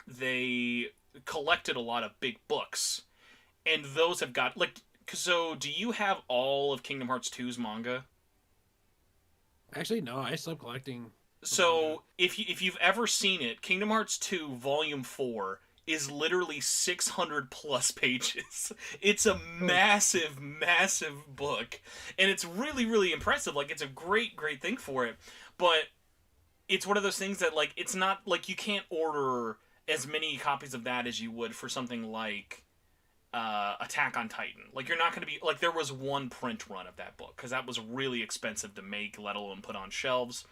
they collected a lot of big books. And those have got... like. So, do you have all of Kingdom Hearts 2's manga? Actually, no. I stopped collecting. So, if you've ever seen it, Kingdom Hearts 2 Volume 4 is literally 600 plus pages. It's a massive, massive book. And it's really, really impressive. Like, it's a great, great thing for it. But it's one of those things that, like, it's not, like, you can't order as many copies of that as you would for something like... Attack on Titan. Like, you're not going to be like, there was one print run of that book because that was really expensive to make, let alone put on shelves.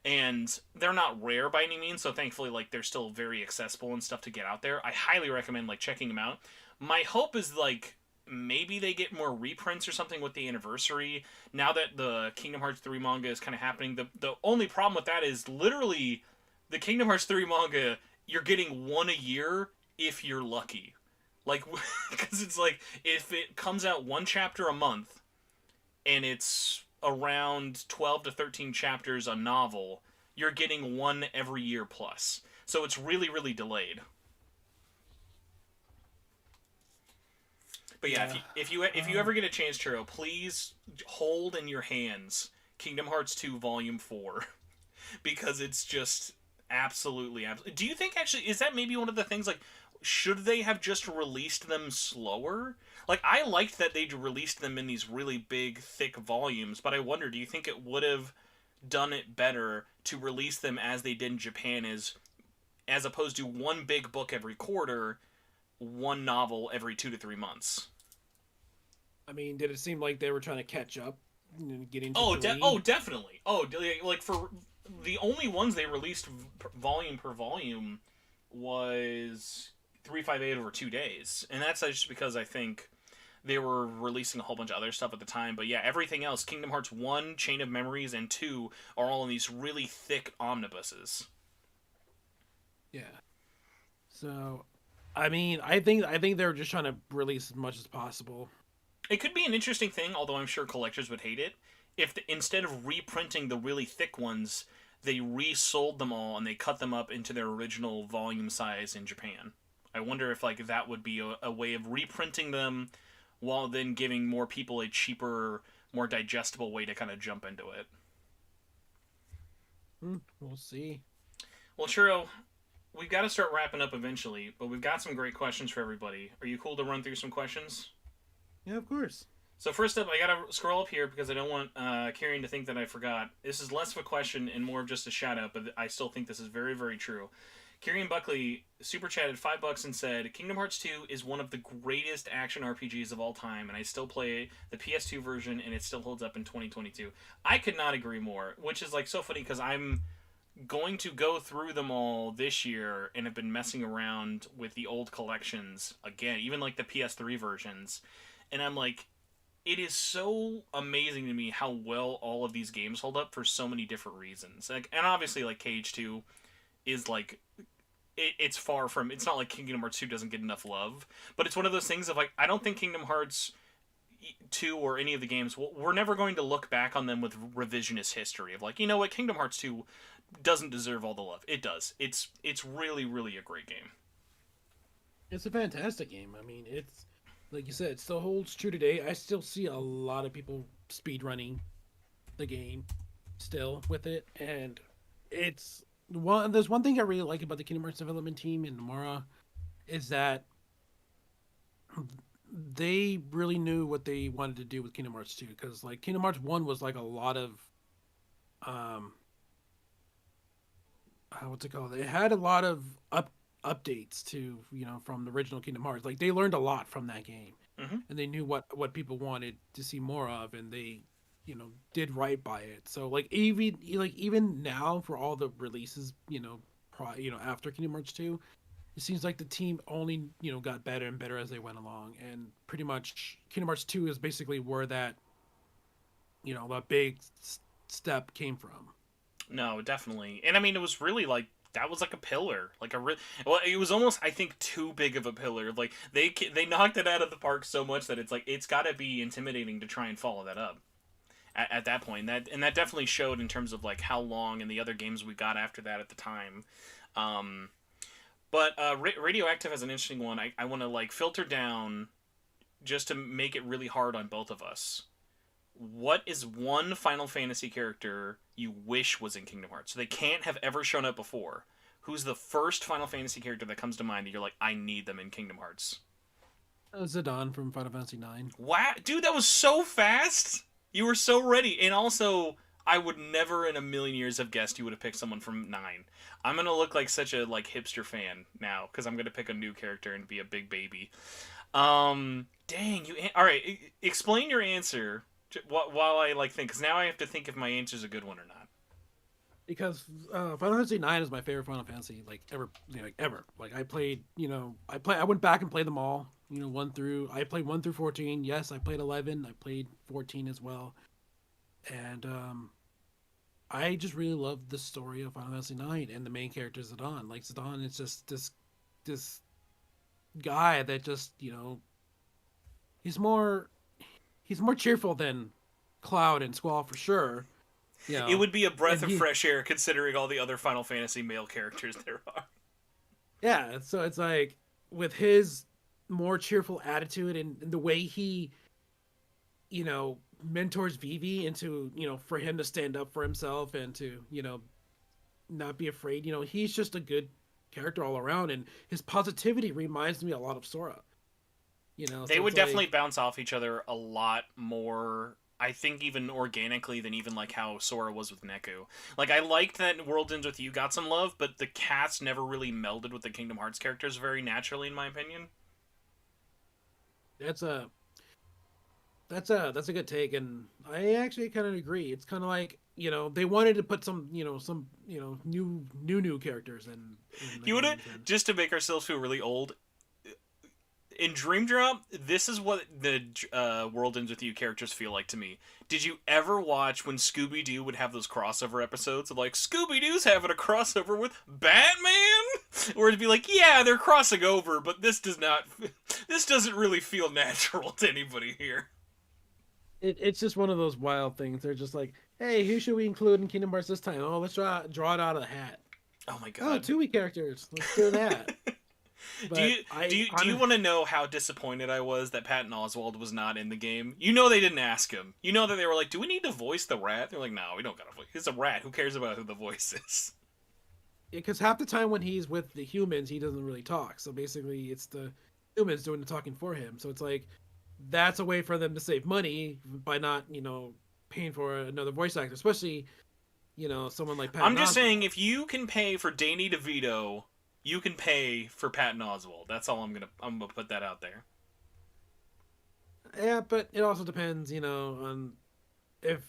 And they're not rare by any means, so thankfully, like, they're still very accessible and stuff to get out there. I highly recommend, like, checking them out. My hope is, like, maybe they get more reprints or something with the anniversary. Now that the Kingdom Hearts 3 manga is kind of happening, the only problem with that is literally the Kingdom Hearts 3 manga, you're getting one a year if you're lucky. Like, because it's like, if it comes out one chapter a month, and it's around 12 to 13 chapters a novel, you're getting one every year plus. So it's really, really delayed. But yeah, if you ever get a chance, Churro, please hold in your hands Kingdom Hearts 2 Volume 4. Because it's just absolutely... Do you think, actually, is that maybe one of the things, like, should they have just released them slower? Like, I liked that they released them in these really big, thick volumes, but I wonder, do you think it would have done it better to release them as they did in Japan, as opposed to one big book every quarter, one novel every 2 to 3 months? I mean, did it seem like they were trying to catch up and get into definitely. Like, for the only ones they released volume per volume was 358 over 2 days, and that's just because I think they were releasing a whole bunch of other stuff at the time. But yeah, everything else, Kingdom Hearts 1, Chain of Memories, and 2 are all in these really thick omnibuses. Yeah. So, I mean, I think they're just trying to release as much as possible. It could be an interesting thing, although I'm sure collectors would hate it, if instead of reprinting the really thick ones, they resold them all and they cut them up into their original volume size in Japan. I wonder if, like, that would be a way of reprinting them while then giving more people a cheaper, more digestible way to kind of jump into it. We'll see. Well, Churro, we've got to start wrapping up eventually, but we've got some great questions for everybody. Are you cool to run through some questions? Yeah, of course. So first up, I gotta scroll up here because I don't want Kieran to think that I forgot. This is less of a question and more of just a shout out, but I still think this is very, very true. Kieran Buckley super chatted $5 and said, Kingdom Hearts 2 is one of the greatest action RPGs of all time, and I still play the PS2 version, and it still holds up in 2022. I could not agree more, which is, like, so funny because I'm going to go through them all this year and have been messing around with the old collections again, even like the PS3 versions, and I'm like, it is so amazing to me how well all of these games hold up for so many different reasons. Like, and obviously, like, KH2 is, like, it's far from... It's not like Kingdom Hearts 2 doesn't get enough love, but it's one of those things of, like, I don't think Kingdom Hearts 2 or any of the games, we're never going to look back on them with revisionist history of, like, you know what, Kingdom Hearts 2 doesn't deserve all the love. It does. It's really, really a great game. It's a fantastic game. I mean, it's... Like you said, it still holds true today. I still see a lot of people speedrunning the game still with it. And it's there's one thing I really like about the Kingdom Hearts development team in Nomura is that they really knew what they wanted to do with Kingdom Hearts 2. Because, like, Kingdom Hearts 1 was, like, a lot of... what's it called? It had a lot of updates to, you know, from the original Kingdom Hearts. Like, they learned a lot from that game, and they knew what people wanted to see more of, and they, you know, did right by it. So, like, even now for all the releases, you know, after Kingdom Hearts 2, it seems like the team only, you know, got better and better as they went along, and pretty much Kingdom Hearts 2 is basically where that, you know, that big step came from. No, definitely. And I mean, it was really like, that was like a pillar, like well, it was almost, I think, too big of a pillar. Like, they knocked it out of the park so much that it's like, it's got to be intimidating to try and follow that up at that point. That definitely showed in terms of, like, how long and the other games we got after that at the time. But Radioactive has an interesting one. I want to, like, filter down just to make it really hard on both of us. What is one Final Fantasy character you wish was in Kingdom Hearts? So they can't have ever shown up before. Who's the first Final Fantasy character that comes to mind that you're like, I need them in Kingdom Hearts? Zidane from Final Fantasy IX. Wow, dude, that was so fast! You were so ready. And also, I would never in a million years have guessed you would have picked someone from 9. I'm gonna look like such a, like, hipster fan now, because I'm gonna pick a new character and be a big baby. Dang you. All right, explain your answer while I like think, because now I have to think if my answer's a good one or not. Because Final Fantasy IX is my favorite Final Fantasy like ever, like ever. Like I played, I went back and played them all. I played 1 through 14. Yes, I played 11. I played 14 as well, and I just really love the story of Final Fantasy IX and the main character Zidane. Like Zidane is just this guy that just he's more he's more cheerful than Cloud and Squall for sure. It would be a breath And of fresh air considering all the other Final Fantasy male characters there are. yeah, so it's like with his more cheerful attitude and the way he, mentors Vivi into, for him to stand up for himself and to, not be afraid. He's just a good character all around, and his positivity reminds me a lot of Sora. They So would it's definitely like bounce off each other a lot more. I think even organically than even like how Sora was with Neku. Like I liked that World Ends With You got some love, but the cast never really melded with the Kingdom Hearts characters very naturally, in my opinion. that's a that's a good take, and I actually kind of agree. It's kind of like they wanted to put some new characters in the You would have games, and just to make ourselves feel really old. In Dream Drop, this is what the World Ends With You characters feel like to me. Did you ever watch when Scooby Doo would have those crossover episodes of like Scooby Doo's having a crossover with Batman, or it'd be like, yeah, they're crossing over, but this doesn't really feel natural to anybody here. it's just one of those wild things. They're just like, hey, who should we include in Kingdom Hearts this time? Oh, let's draw it out of the hat. Oh my Oh, god. 2 characters. Let's do that. Do But you want to know how disappointed I was that Patton Oswalt was not in the game? You know they didn't ask him. You know that they were like, "Do we need to voice the rat?" They're like, "No, we don't gotta voice. It's a rat. Who cares about who the voice is?" because half the time when he's with the humans, he doesn't really talk. So basically, it's the humans doing the talking for him. So it's like that's a way for them to save money by not paying for another voice actor, especially someone like Patton I'm just Oswalt. saying, if you can pay for Danny DeVito, you can pay for Patton Oswalt. That's all I'm gonna put that out there. Yeah, but it also depends, on if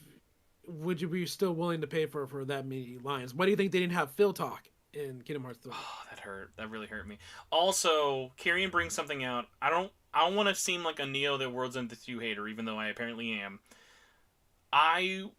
would you be still willing to pay for that many lines? Why do you think they didn't have Phil talk in Kingdom Hearts 3? Oh, that hurt. That really hurt me. Also, Kyrian brings something out. I don't want to seem like a Neo the World's End With You hater, even though I apparently am. I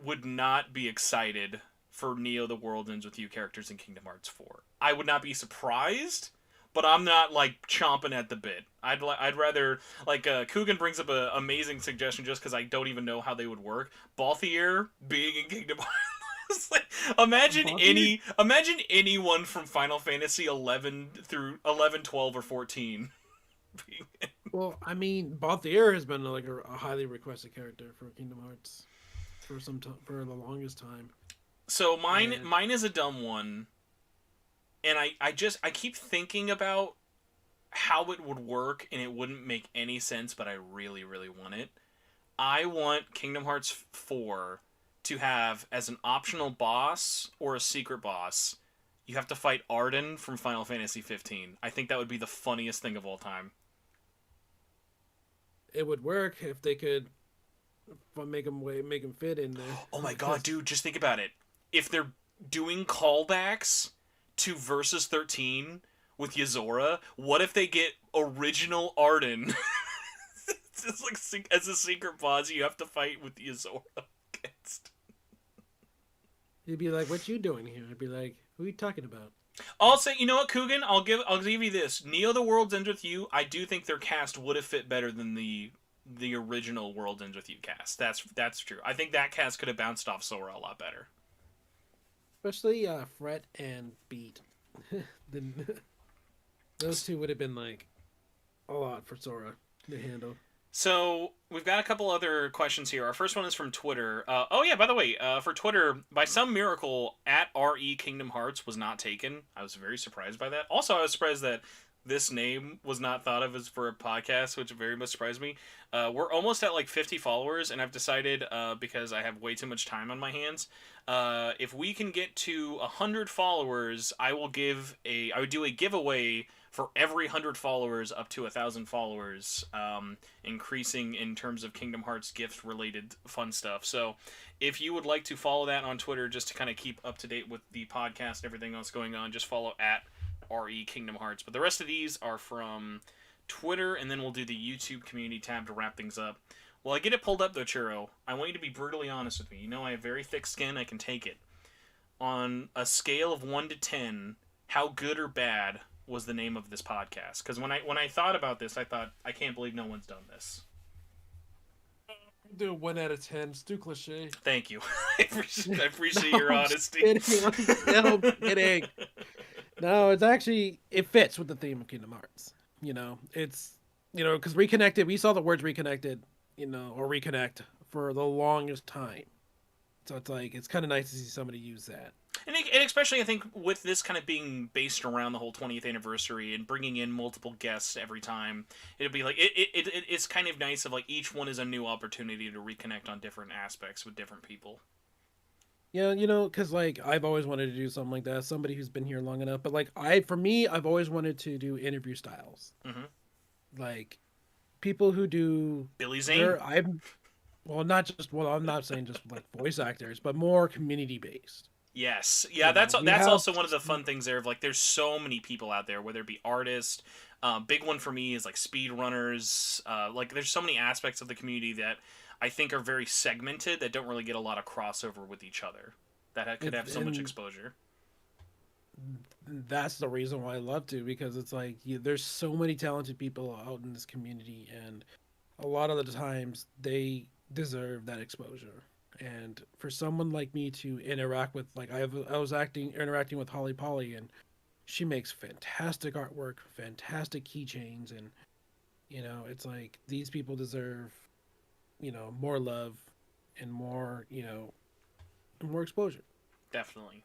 would not be excited for Neo the World Ends With You characters in Kingdom Hearts 4. I would not be surprised, but I'm not like chomping at the bit. I'd rather like Coogan brings up an amazing suggestion just because I don't even know how they would work. Balthier being in Kingdom Hearts. Like, imagine anyone from Final Fantasy 11 through 11, 12, or 14 being in. Well, I mean, Balthier has been like a highly requested character for Kingdom Hearts for some time, for the longest time. So mine And mine is a dumb one, and I keep thinking about how it would work, and it wouldn't make any sense, but I really really want it. I want Kingdom Hearts 4 to have as an optional boss or a secret boss. You have to fight Arden from Final Fantasy 15. I think that would be the funniest thing of all time. it would work if they could make him fit in there. Oh my god, Because dude, just think about it. If they're doing callbacks to Versus 13 with Yazora, what if they get original Arden? It's like as a secret boss you have to fight with Yazora against. he'd be like, "What you doing here?" I'd be like, "Who are you talking about?" I'll say, you know what, Coogan? I'll give you this. Neo the World's Ends With You, I do think their cast would have fit better than the original World Ends With You cast. That's true. I think that cast could have bounced off Sora a lot better. Especially Fret and Beat. then those two would have been like a lot for Sora to handle. So we've got a couple other questions here. Our first one is from Twitter. Oh yeah, by the way, for Twitter, by some miracle, at RE Kingdom Hearts was not taken. I was very surprised by that. Also, I was surprised that this name was not thought of as for a podcast, which very much surprised me. We're almost at like 50 followers, and I've decided, because I have way too much time on my hands, if we can get to 100 followers, I would do a giveaway for every 100 followers up to 1,000 followers, increasing in terms of Kingdom Hearts gift related fun stuff. So if you would like to follow that on Twitter just to kind of keep up to date with the podcast and everything else going on, just follow at RE Kingdom Hearts. But the rest of these are from Twitter, and then we'll do the YouTube community tab to wrap things up. Well, I get it pulled up though, Churro. I want you to be brutally honest with me. You know I have very thick skin. I can take it. On a scale of 1 to 10, how good or bad was the name of this podcast? Because when I thought about this, I thought, I can't believe no one's done this. Do 1 out of 10. It's too cliche. Thank you. I appreciate your honesty. I'm kidding. No, it's actually, it fits with the theme of Kingdom Hearts. You know, it's, you know, because Reconnected, we saw the words Reconnected, you know, or Reconnect for the longest time. So it's like, it's kind of nice to see somebody use that. And especially, I think, with this kind of being based around the whole 20th anniversary and bringing in multiple guests every time, it'll be like, it's kind of nice of like each one is a new opportunity to reconnect on different aspects with different people. Yeah, you know, because like I've always wanted to do something like that. Somebody who's been here long enough, but like for me, I've always wanted to do interview styles. Mm-hmm. Like people who do Billy Zane. I'm not saying just like voice actors, but more community based. Yes, yeah, that's also one of the fun things there. Of like, there's so many people out there, whether it be artists. Big one for me is like speedrunners. Like, there's so many aspects of the community that I think are very segmented that don't really get a lot of crossover with each other. That could have so much exposure. That's the reason why I love to, because it's like there's so many talented people out in this community, and a lot of the times they deserve that exposure. And for someone like me to interact with, like I was interacting with Holly Polly, and she makes fantastic artwork, fantastic keychains, and you know, it's like these people deserve, you know, more love and more, you know, more exposure. Definitely.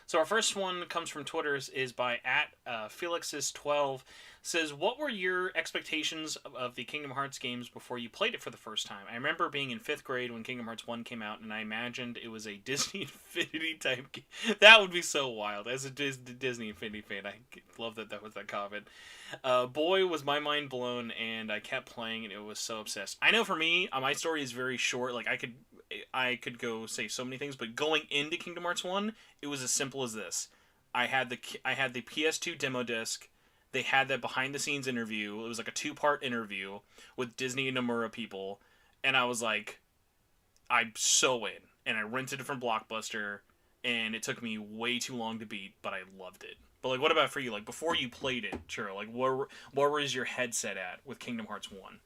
So our first one comes from Twitter, is by @Felixes12. Says, what were your expectations of the Kingdom Hearts games before you played it for the first time? I remember being in 5th grade when Kingdom Hearts 1 came out, and I imagined it was a Disney Infinity type game. That would be so wild. As a Disney Infinity fan, I love that was that comment. Boy, was my mind blown, and I kept playing, and it was so obsessed. I know for me, my story is very short. Like, I could go say so many things, but going into Kingdom Hearts 1, it was as simple as this. I had the PS2 demo disc. They had that behind the scenes interview. It was like a 2-part interview with Disney and Nomura people, and I was like, I'm so in. And I rented it from Blockbuster, and it took me way too long to beat, but I loved it. But like, what about for you? Like, before you played it, Churro, like where was your headset at with Kingdom Hearts 1?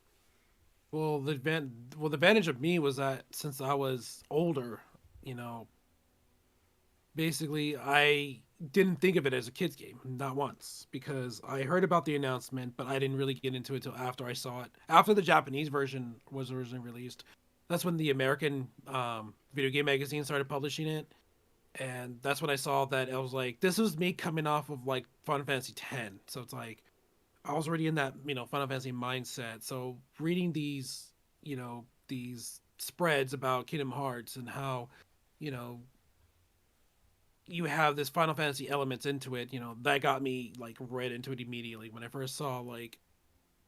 Well, the advantage of me was that since I was older, you know, basically I didn't think of it as a kid's game, not once, because I heard about the announcement, but I didn't really get into it until after I saw it. After the Japanese version was originally released, that's when the American video game magazine started publishing it, and that's when I saw that. I was like, this was me coming off of like Final Fantasy X, so it's like I was already in that, you know, Final Fantasy mindset. So reading these, you know, these spreads about Kingdom Hearts and how, you know, you have this Final Fantasy elements into it, you know, that got me like right into it immediately. When I first saw like,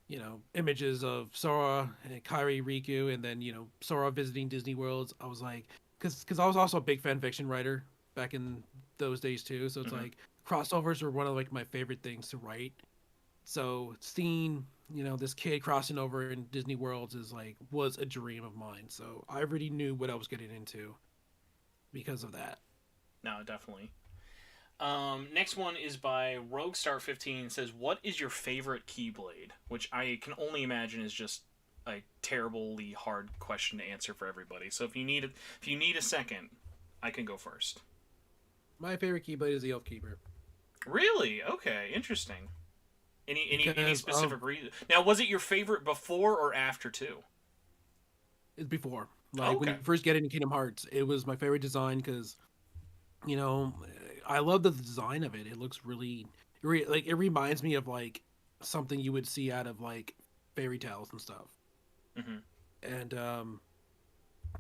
you know, images of Sora and Kairi Riku, and then, you know, Sora visiting Disney Worlds, I was like, because I was also a big fan fiction writer back in those days too. So it's like crossovers were one of like my favorite things to write. So seeing, you know, this kid crossing over in Disney Worlds was a dream of mine. So I already knew what I was getting into because of that. No, definitely. Next one is by Roguestar15. Says, what is your favorite Keyblade? Which I can only imagine is just a terribly hard question to answer for everybody. So if you need a second, I can go first. My favorite Keyblade is the Elf Keeper. Really? Okay, interesting. Any specific reason? Now, was it your favorite before or after 2? It's before. Like, when you first get into Kingdom Hearts, it was my favorite design because, you know, I love the design of it. It looks really, like, it reminds me of, like, something you would see out of, like, fairy tales and stuff. Mm-hmm. And,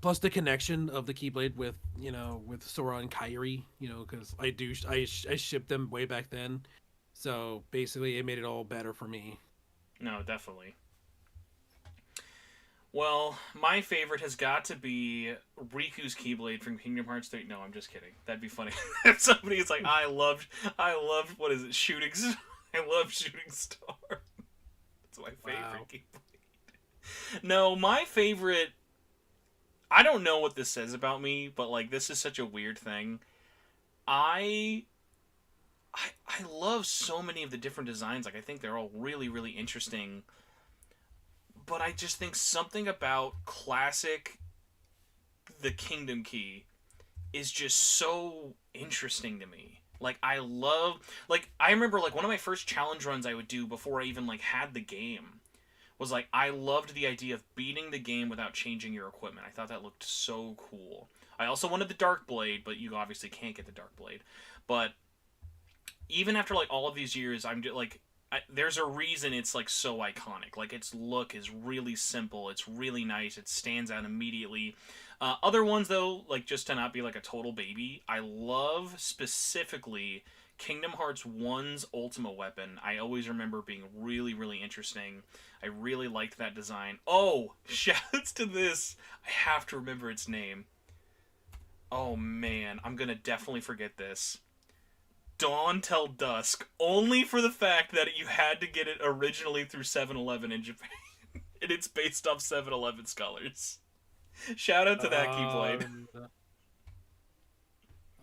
plus the connection of the Keyblade with, you know, with Sora and Kairi, you know, because I shipped them way back then. So basically, it made it all better for me. No, definitely. Well, my favorite has got to be Riku's Keyblade from Kingdom Hearts 3. No, I'm just kidding. That'd be funny if somebody is like, I loved, what is it, Shooting Star. I love Shooting Star. That's my Wow. favorite Keyblade. No, my favorite, I don't know what this says about me, but like, this is such a weird thing. I I love so many of the different designs. Like I think they're all really really interesting. But I just think something about classic the Kingdom Key is just so interesting to me. Like I remember like one of my first challenge runs I would do before I even like had the game was like I loved the idea of beating the game without changing your equipment. I thought that looked so cool. I also wanted the Dark Blade, but you obviously can't get the Dark Blade. But even after like all of these years, I'm just, like, there's a reason it's like so iconic. Like its look is really simple. It's really nice. It stands out immediately. Other ones though, like just to not be like a total baby, I love specifically Kingdom Hearts 1's Ultima weapon. I always remember being really really interesting. I really liked that design. Oh, shouts to this. I have to remember its name. Oh man, I'm gonna definitely forget this. Dawn Till Dusk, only for the fact that you had to get it originally through 7-Eleven in Japan. And it's based off 7-Eleven's colors. Shout out to that Keyblade. Um,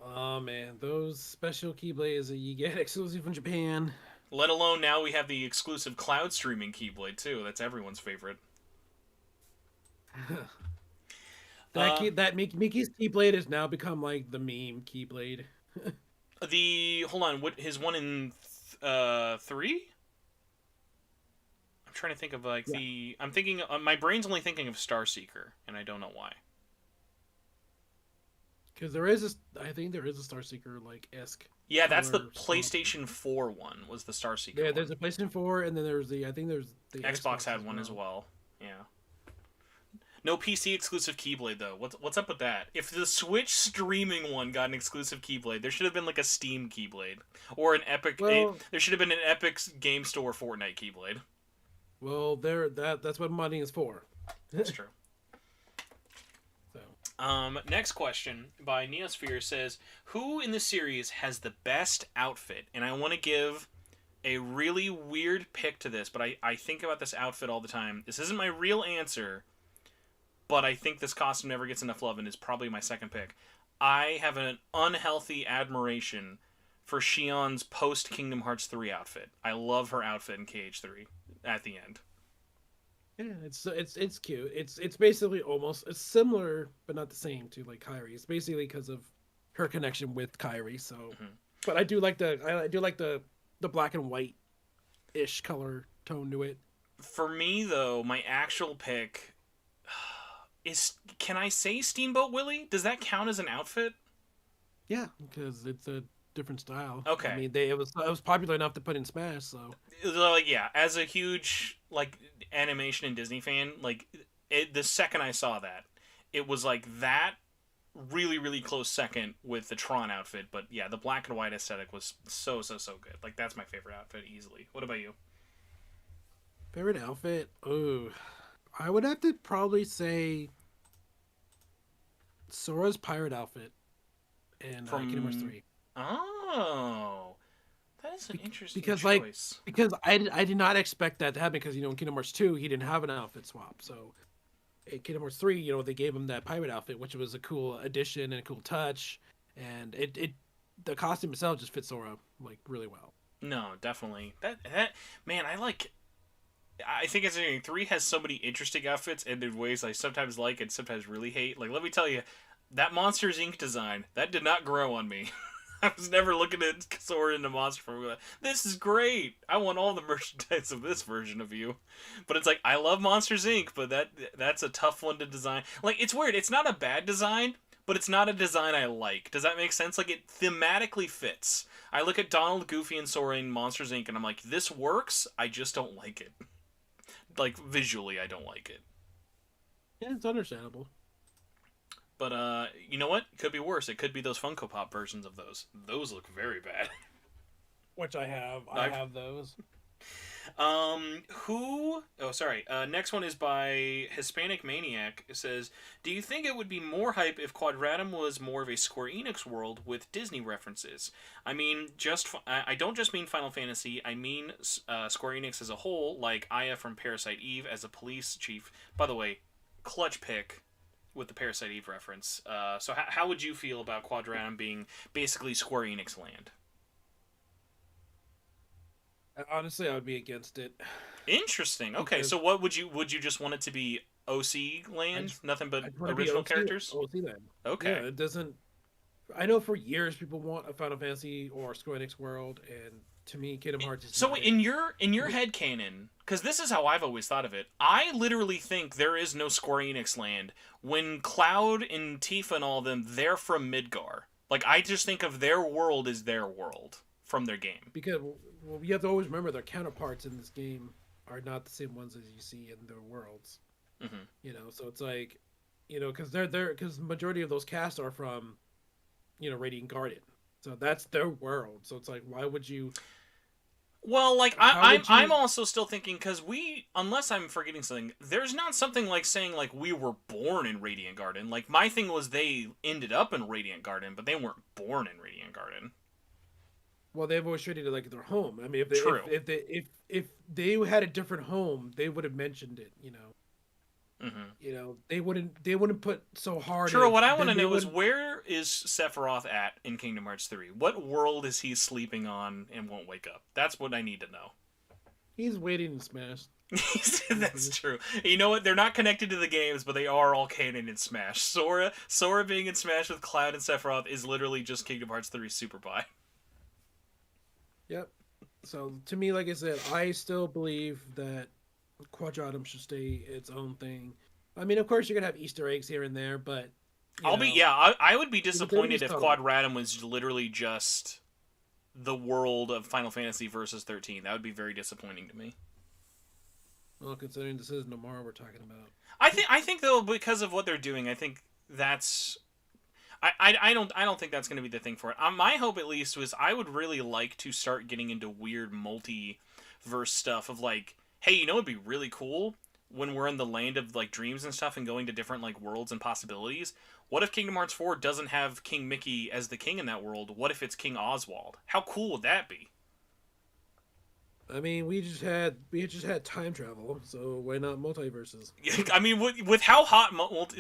oh man, those special keyblades that you get exclusive from Japan. Let alone now we have the exclusive cloud streaming Keyblade too. That's everyone's favorite. Mickey's keyblade has now become like the meme keyblade. Hold on, what his one in 3? I'm trying to think of like Yeah, I'm thinking my brain's only thinking of Star Seeker, and I don't know why. because there is I think there is a Star Seeker like esque Yeah, that's the color swap. PlayStation 4 one. Was the Star Seeker Yeah, one? there's a PlayStation 4, and then there's the I think there's the Xbox Xbox had as one as well. well. Yeah. No PC exclusive Keyblade though. What's up with that? If the Switch streaming one got an exclusive Keyblade, there should have been like a Steam Keyblade or an Well, there should have been an Epic Game Store Fortnite Keyblade. there that's what money is for. That's true. So Next question by Neosphere says, "Who in the series has the best outfit?" And I want to give a really weird pick to this, but I think about this outfit all the time. This isn't my real answer, but I think this costume never gets enough love and is probably my second pick. I have an unhealthy admiration for Shion's post Kingdom Hearts 3 outfit. I love her outfit in KH3 at the end. yeah, it's cute. It's basically almost it's similar but not the same to like Kyrie. It's basically because of her connection with Kyrie. So, Mhm. but I do like the black and white ish color tone to it. For me, though, my actual pick is. Can I say Steamboat Willie? Does that count as an outfit? Yeah, because it's a different style. I Okay. mean, it was popular enough to put in Smash. So Like, yeah, as a huge like animation and Disney fan, like the second I saw that, it was like that really really close second with the Tron outfit. But yeah, the black and white aesthetic was so good. Like that's my favorite outfit easily. What about you? favorite outfit. Oh, I would have to probably say Sora's pirate outfit in Kingdom Hearts From 3. Oh, that is an interesting Because like choice. I did not expect that to happen because in Kingdom Hearts 2 he didn't have an outfit swap. So in Kingdom Hearts 3, they gave him that pirate outfit, which was a cool addition and a cool touch, and it the costume itself just fits Sora like really well. No, definitely. That man, I like. I think Engineering 3 has so many interesting outfits and in ways I sometimes like and sometimes really hate. Like, let me tell you, that Monsters Inc. design, that did not grow on me. I was never looking at Sora into Monster Farm. Like, this is great. I want all the merchandise of this version of you. But it's like, I love Monsters Inc., but that's a tough one to design. Like, it's weird. It's not a bad design, but it's not a design I like. Does that make sense? Like, it thematically fits. I look at Donald, Goofy, and Sora in Monsters Inc., and I'm like, this works, I just don't like it. Like visually I don't like it. Yeah, it's understandable. But you know what? It could be worse. It could be those Funko Pop versions of those. Those look very bad. which I have. I have those. Who? Oh, sorry. Next one is by Hispanic Maniac. It says, "Do you think it would be more hype if Quadratum was more of a Square Enix world with Disney references? I mean, I don't just mean Final Fantasy. I mean Square Enix as a whole, like Aya from Parasite Eve as a police chief. By the way, clutch pick." With the Parasite Eve reference. So how would you feel about Quadratum being basically Square Enix land? Honestly, I would be against it. Interesting. Okay, Because so what would you just want it to be OC land? Nothing but I'd want to be original characters? OC then. Yeah, Okay. it doesn't. I know for years people want a Final Fantasy or Square Enix world, and to me, Kingdom Hearts is So not it. in your head canon, because this is how I've always thought of it, I literally think there is no Square Enix land. When Cloud and Tifa and all of them, they're from Midgar. Like I just think of their world as their world from their game. Because well, you have to always remember their counterparts in this game are not the same ones as you see in their worlds. Hmm. So it's like, because because the majority of those casts are from, Radiant Garden, so that's their world. So it's like, why would you? Well, like How would I'm you? also still thinking because unless I'm forgetting something, there's not something like saying like we were born in Radiant Garden. Like my thing was they ended up in Radiant Garden, but they weren't born in Radiant Garden. Well, they've always treated it like their home. I mean, True. if they had a different home, they would have mentioned it. Hmm. They wouldn't put so hard True. in. What I want Then to they know is would. where is Sephiroth at in Kingdom Hearts 3? What world is he sleeping on and won't wake up? That's what I need to know. He's waiting to smash. That's true. You know what? They're not connected to the games, but they are all canon in Smash. Sora being in Smash with Cloud and Sephiroth is literally just Kingdom Hearts 3 Super Pie. Yep. So to me, like I said, I still believe that Quadratum should stay its own thing. I mean, of course, you're gonna have Easter eggs here and there, but you know, I would be but they would be disappointed if subtle. Quadratum was literally just the world of Final Fantasy versus 13. That would be very disappointing to me. Well, considering this is Nomura we're talking about. I think though because of what they're doing, I think that's I don't think that's going to be the thing for it. My hope at least was I would really like to start getting into weird multiverse stuff of like, hey, it'd be really cool when we're in the land of like dreams and stuff and going to different like worlds and possibilities. What if Kingdom Hearts 4 doesn't have King Mickey as the king in that world? What if it's King Oswald? How cool would that be? I mean, we just had time travel, so why not multiverses? I mean, with how hot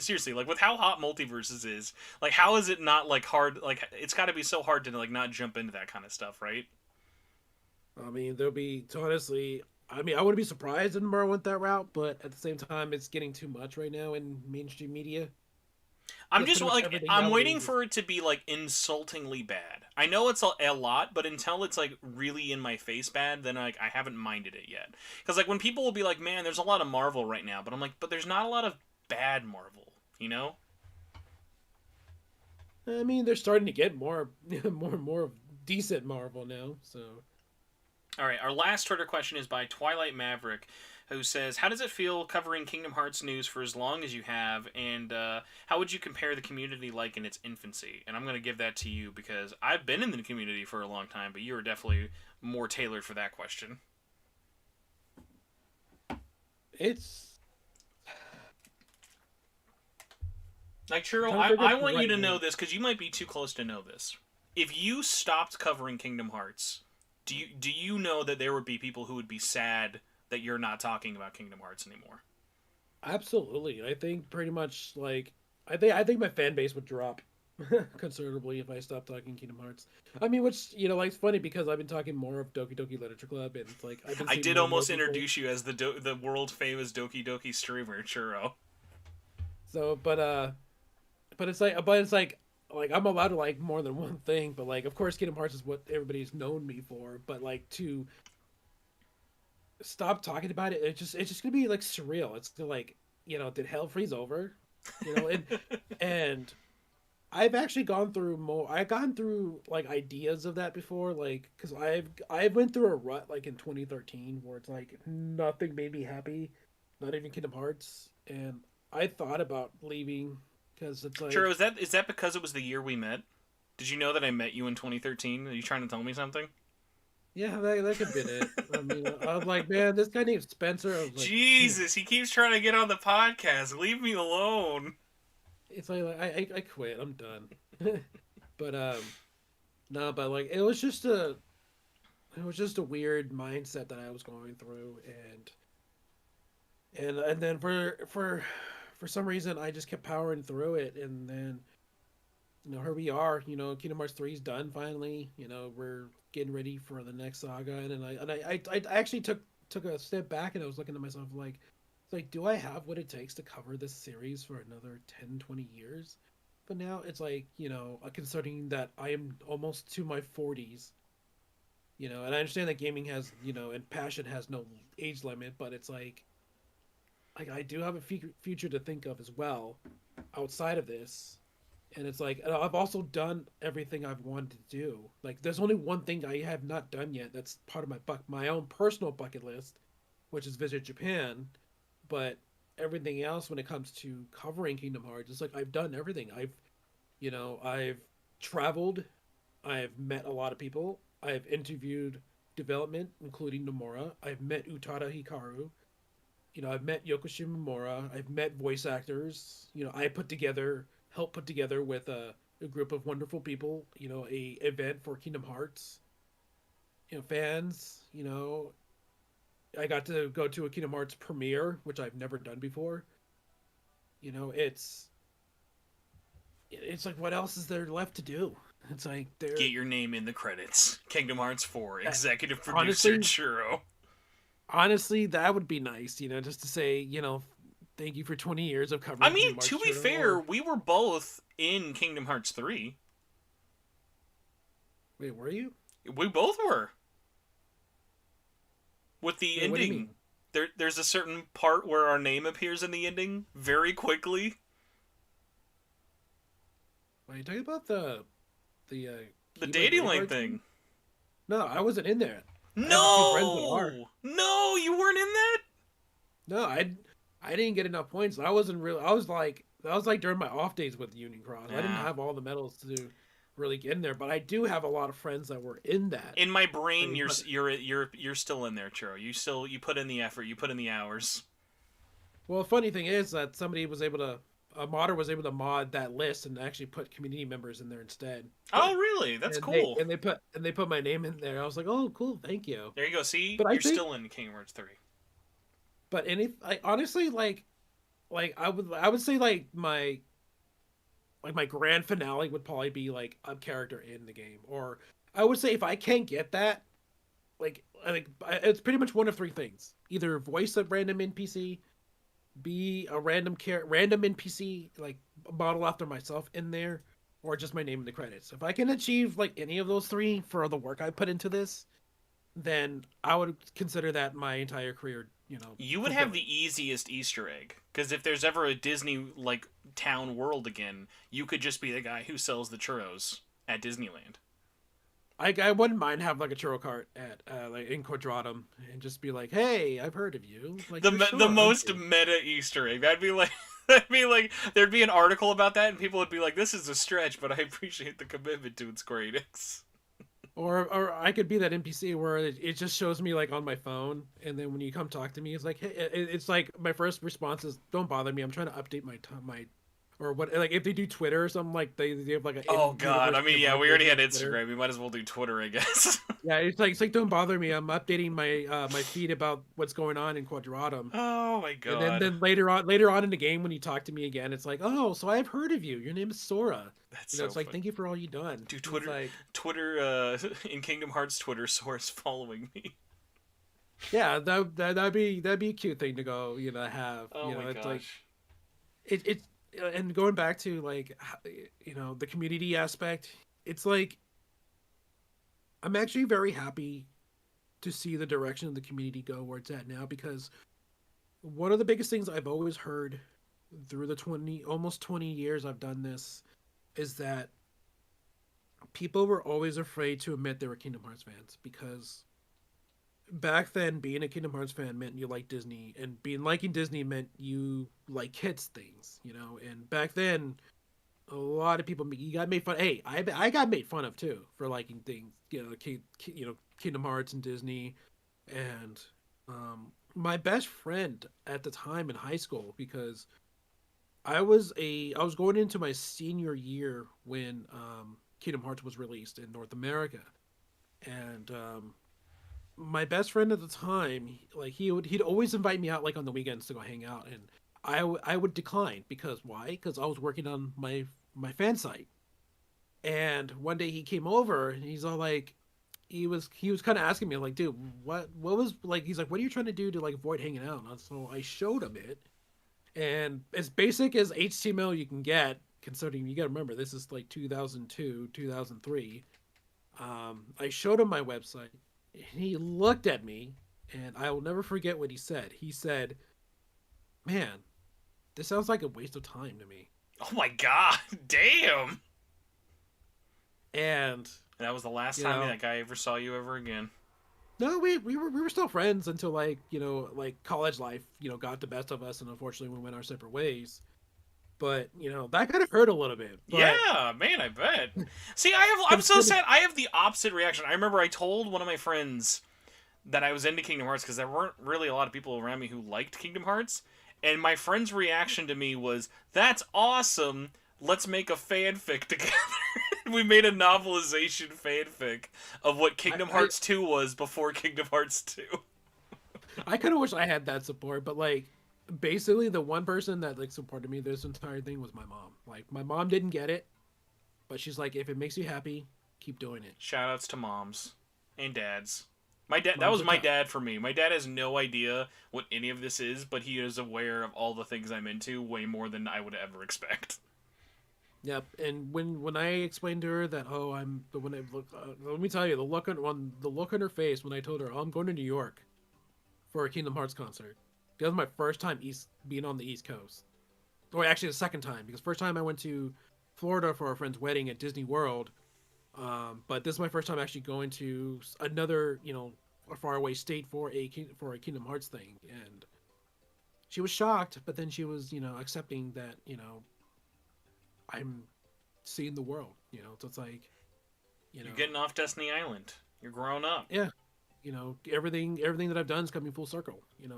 seriously, like with how hot multiverses is, like how is it not like hard? Like it's got to be so hard to like not jump into that kind of stuff, right? I mean, there'll be honestly. I mean, I wouldn't be surprised if Nomura went that route, but at the same time, it's getting too much right now in mainstream media. I'm Because just pretty much like everything I'm waiting nowadays is. for it to be like insultingly bad. I know it's a lot, but until it's like really in my face bad, then like I haven't minded it yet. Because like when people will be like, "Man, there's a lot of Marvel right now," but I'm like, "But there's not a lot of bad Marvel," you know? I mean, they're starting to get more, more decent Marvel now. So All right, our last Twitter question is by Twilight Maverick, who says, "How does it feel covering Kingdom Hearts news for as long as you have, and how would you compare the community like in its infancy?" And I'm going to give that to you because I've been in the community for a long time, but you are definitely more tailored for that question. it's Like, I'm Churro, trying to I, figure I out the want you right to know word. this because you might be too close to know this. If you stopped covering Kingdom Hearts, do you know that there would be people who would be sad that you're not talking about Kingdom Hearts anymore? Absolutely, I think pretty much like I think my fan base would drop considerably if I stopped talking Kingdom Hearts. I mean, which like it's funny because I've been talking more of Doki Doki Literature Club, and it's like I've been I seeing did more and more almost people. introduce you as the world famous Doki Doki streamer, Churro. So, but it's like I'm allowed to like more than one thing, but like of course Kingdom Hearts is what everybody's known me for. But like to stop talking about it, it's just gonna be like surreal. It's gonna, like did hell freeze over? And I've actually gone through more. I've gone through like ideas of that before, like because I went through a rut like in 2013 where it's like nothing made me happy, not even Kingdom Hearts, and I thought about leaving because it's Churro, like is that because it was the year we met? Did you know that I met you in 2013? Are you trying to tell me something? Yeah, that could have been it. I mean, I was like, man, this guy named Spencer. I was like, Jesus, he keeps trying to get on the podcast. Leave me alone. it's like I quit. I'm done. But no, but like it was just a weird mindset that I was going through, and then for some reason I just kept powering through it, and then here we are. Kingdom Hearts 3 is done finally. We're getting ready for the next saga, and I actually took a step back, and I was looking at myself like, it's like, do I have what it takes to cover this series for another 10, 20 years? But now it's like, considering that I am almost to my 40s, and I understand that gaming has, and passion has no age limit, but it's like I do have a future to think of as well outside of this. And it's like I've also done everything I've wanted to do. Like there's only one thing I have not done yet. That's part of my own personal bucket list, which is visit Japan. But everything else, when it comes to covering Kingdom Hearts, it's like I've done everything. I've traveled. I've met a lot of people. I've interviewed development, including Nomura. I've met Utada Hikaru. I've met Yoko Shimomura. I've met voice actors. Helped put together with a group of wonderful people. A event for Kingdom Hearts. Fans. I got to go to a Kingdom Hearts premiere, which I've never done before. It's like, what else is there left to do? It's like Get your name in the credits. Kingdom Hearts 4, executive producer honestly, Churro. honestly, that would be nice. Just to say, thank you for 20 years of I covering mean, Kingdom Hearts to be Churro, fair, we were both in Kingdom Hearts 3. Wait, were you? We both were. With the Wait, what do you ending. mean? There's a certain part where our name appears in the ending very quickly. Are you talking about the The Keyblade dating raid line card thing. thing? No, I wasn't in there. I have a few friends that are. No! No, you weren't in that? No, I didn't get enough points. I wasn't really. I was like that was like during my off days with Union Cross. I didn't Yeah. have all the medals to really get in there, but I do have a lot of friends that were in that. In my brain, Like, you're still in there, Churro. You put in the effort. You put in the hours. well, the funny thing is that a modder was able to mod that list and actually put community members in there instead. Oh, really? That's and cool. they put my name in there. I was like, oh, cool, thank you. There you go. See, But I you're think, still in Kingdom Hearts 3. I honestly like I would say my grand finale would probably be like a character in the game, or I would say if I can't get that, it's pretty much one of three things: either voice a random NPC, be a random NPC like model after myself in there, or just my name in the credits. If I can achieve like any of those three for the work I put into this, then I would consider that my entire career. You would have fulfilling. the easiest Easter egg because if there's ever a Disney like town world again, you could just be the guy who sells the churros at Disneyland. I wouldn't mind having like a churro cart at like in Quadratum and just be like, "Hey, I've heard of you." Like you're The Sora, aren't most you? meta Easter egg. That'd be like there'd be an article about that, and people would be like, "This is a stretch, but I appreciate the commitment to its greatness." Or I could be that NPC where it just shows me like on my phone, and then when you come talk to me, it's like, hey, it's like my first response is, "Don't bother me. I'm trying to update my or what like if they do Twitter or something like they have like a Oh God! I mean, yeah, we already had Twitter. Instagram. We might as well do Twitter, I guess. Yeah, it's like don't bother me. I'm updating my feed about what's going on in Quadratum. Oh my And then, God! then later on in the game when you talk to me again, it's like, oh, so I've heard of you. Your name is Sora. That's so It's like funny. thank you for all you've done. Dude, It's like, Twitter in Kingdom Hearts Twitter source following me. yeah, that'd be a cute thing to go, have. Oh my It's like gosh. it's and going back to like the community aspect, it's like I'm actually very happy to see the direction of the community go where it's at now, because one of the biggest things I've always heard through the almost 20 years I've done this is that people were always afraid to admit they were Kingdom Hearts fans, because back then being a Kingdom Hearts fan meant you like Disney, and liking Disney meant you like kids things, and back then A lot of people, you got made fun. Hey, I got made fun of too for liking things, Kingdom Hearts and Disney, and my best friend at the time in high school, because I was going into my senior year when Kingdom Hearts was released in North America, and my best friend at the time, like he'd always invite me out like on the weekends to go hang out, and I would decline because why? Because I was working on my fan site, and one day he came over and he's all like, he was kind of asking me like, dude, what was like? He's like, what are you trying to do to like avoid hanging out? And so I showed him it, and as basic as HTML you can get, considering you got to remember this is like 2002, 2003. I showed him my website, and he looked at me, and I will never forget what he said. He said, "Man, this sounds like a waste of time to me." Oh my god, damn! And That was the last time that guy ever saw you ever again. no, we were still friends until like like college life got the best of us, and unfortunately we went our separate ways. But that kind of hurt a little bit. But, yeah, man, I bet. See, I'm so sad. I have the opposite reaction. I remember I told one of my friends that I was into Kingdom Hearts because there weren't really a lot of people around me who liked Kingdom Hearts, and my friend's reaction to me was, "That's awesome. Let's make a fanfic together." We made a novelization fanfic of what Kingdom Hearts 2 was before Kingdom Hearts 2. I kind of wish I had that support, but like basically the one person that like supported me this entire thing was my mom. Like my mom didn't get it, but she's like, if it makes you happy, keep doing it. Shoutouts to moms and dads. My dad, that was my dad for me. My dad has no idea what any of this is, but he is aware of all the things I'm into way more than I would ever expect. Yep, and when I explained to her that let me tell you the look on her face when I told her, oh, I'm going to New York for a Kingdom Hearts concert. That was my first time being on the East Coast, or actually the second time, because first time I went to Florida for a friend's wedding at Disney World, but this is my first time actually going to another a faraway state for a Kingdom Hearts thing, and she was shocked, but then she was accepting that I'm seeing the world, so it's like, You're getting off Destiny Island. You're grown up. Yeah. Everything that I've done is coming full circle. It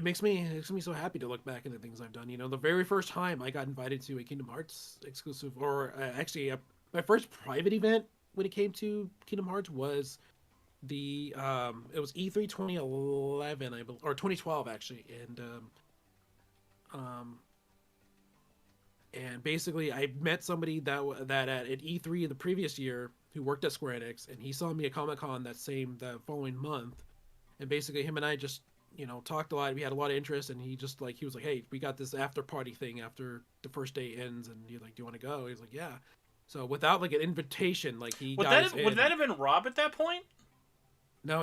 makes me so happy to look back at the things I've done. The very first time I got invited to a Kingdom Hearts exclusive, or my first private event when it came to Kingdom Hearts was it was E3 2011, or 2012 actually, and basically I met somebody that at E3 the previous year who worked at Square Enix, and he saw me at Comic-Con the following month, and basically him and I just talked a lot. We had a lot of interest, and he was like, hey, we got this after party thing after the first day ends, and he's like, do you want to go? He's like, yeah. So without like an invitation, like would that have been Rob at that point? No,